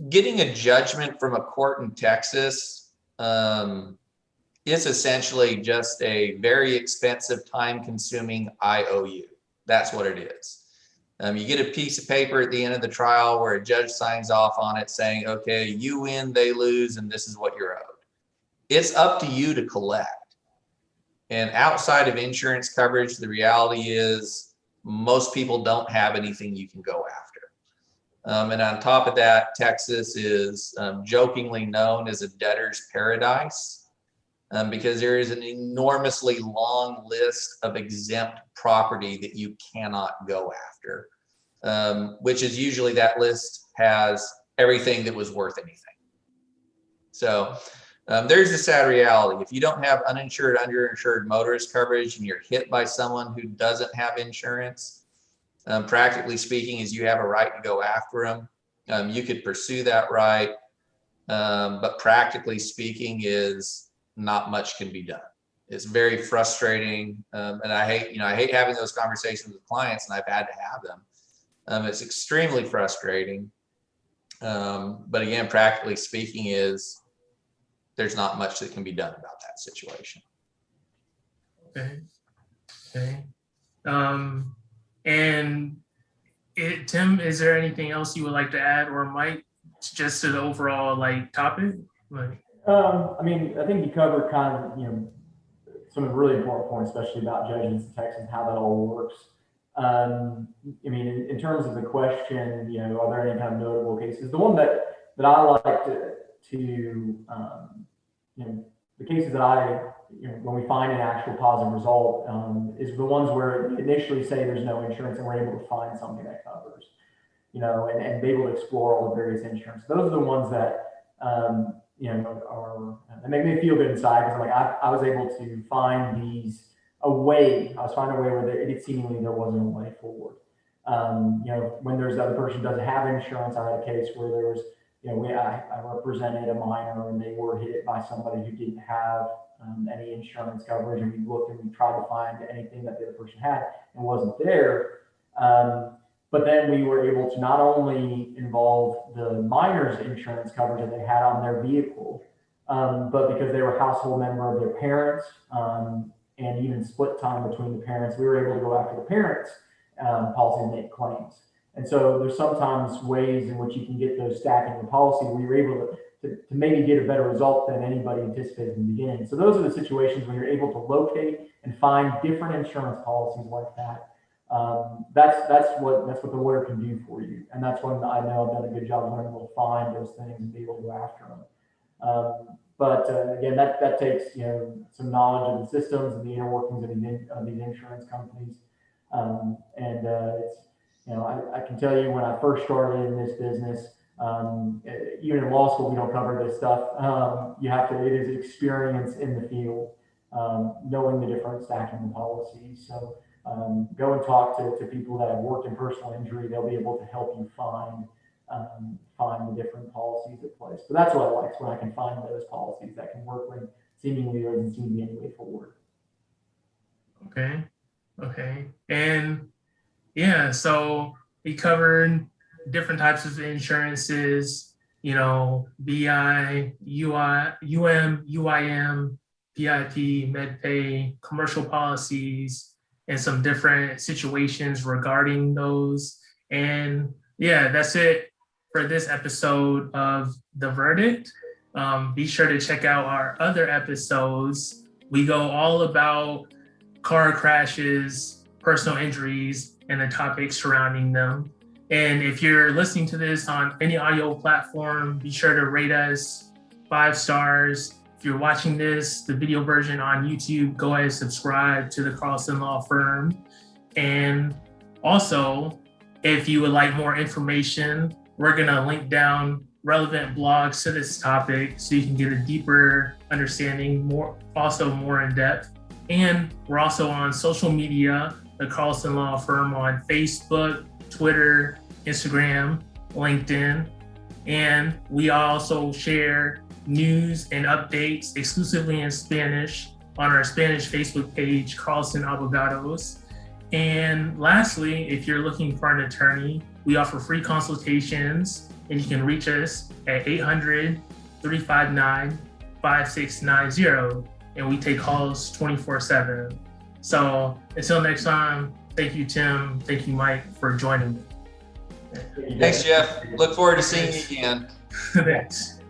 getting a judgment from a court in Texas is essentially just a very expensive, time-consuming IOU. That's what it is. You get a piece of paper at the end of the trial where a judge signs off on it saying, okay, you win, they lose, and this is what you're owed. It's up to you to collect. And outside of insurance coverage, the reality is most people don't have anything you can go after. And on top of that, Texas is jokingly known as a debtor's paradise. Because there is an enormously long list of exempt property that you cannot go after, which is usually, that list has everything that was worth anything. So There's the sad reality. If you don't have uninsured, underinsured motorist coverage and you're hit by someone who doesn't have insurance, practically speaking, is you have a right to go after them. You could pursue that right, but practically speaking is not much can be done. It's very frustrating, and I hate having those conversations with clients, and I've had to have them. It's extremely frustrating, but again, practically speaking, there's not much that can be done about that situation. Okay. And Tim, is there anything else you would like to add, or Mike, just to the overall topic? I mean, I think you covered kind of, some of the really important points, especially about judgments and texts and how that all works. I mean, in terms of the question, are there any kind of notable cases? The one that I like to the cases that when we find an actual positive result, is the ones where we initially say there's no insurance and we're able to find something that covers, and be able to explore all the various insurance. Those are the ones that, that make me feel good inside, because I was able to find a way where it seemingly there wasn't a way forward. When there's the other person doesn't have insurance, I had a case where there was, I represented a minor and they were hit by somebody who didn't have any insurance coverage, and we looked and we tried to find anything that the other person had and wasn't there. But then we were able to not only involve the minor's insurance coverage that they had on their vehicle, but because they were a household member of their parents, and even split time between the parents, we were able to go after the parents' policy and make claims. And so there's sometimes ways in which you can get those stacking the policy where you're able to maybe get a better result than anybody anticipated in the beginning. So those are the situations when you're able to locate and find different insurance policies like that. That's what the lawyer can do for you, and that's when I know I've done a good job of learning to find those things and be able to go after them. But again, that takes some knowledge of the systems and the inner workings of these insurance companies. I can tell you, when I first started in this business, even in law school, we don't cover this stuff. It is experience in the field, knowing the different stacking the policies. So go and talk to people that have worked in personal injury. They'll be able to help you find the different policies at place. So that's what I like, when I can find those policies that can work when seemingly there doesn't seem to be any way forward. Okay. And yeah, so we covered different types of insurances, BI, UI, UIM, PIP, MedPay, commercial policies, and some different situations regarding those. And yeah, that's it for this episode of The Verdict. Be sure to check out our other episodes. We go all about car crashes, personal injuries, and the topics surrounding them. And if you're listening to this on any audio platform, be sure to rate us 5 stars. If you're watching this, the video version on YouTube, go ahead and subscribe to the Carlson Law Firm. And also, if you would like more information, we're going to link down relevant blogs to this topic so you can get a deeper understanding, more in depth. And we're also on social media, the Carlson Law Firm, on Facebook, Twitter, Instagram, LinkedIn. And we also share news and updates exclusively in Spanish on our Spanish Facebook page, Carlson Abogados. And lastly, if you're looking for an attorney, we offer free consultations, and you can reach us at 800-359-5690, and we take calls 24/7. So until next time, thank you, Tim. Thank you, Mike, for joining me. Thanks, Jeff. Look forward to seeing you again. Thanks.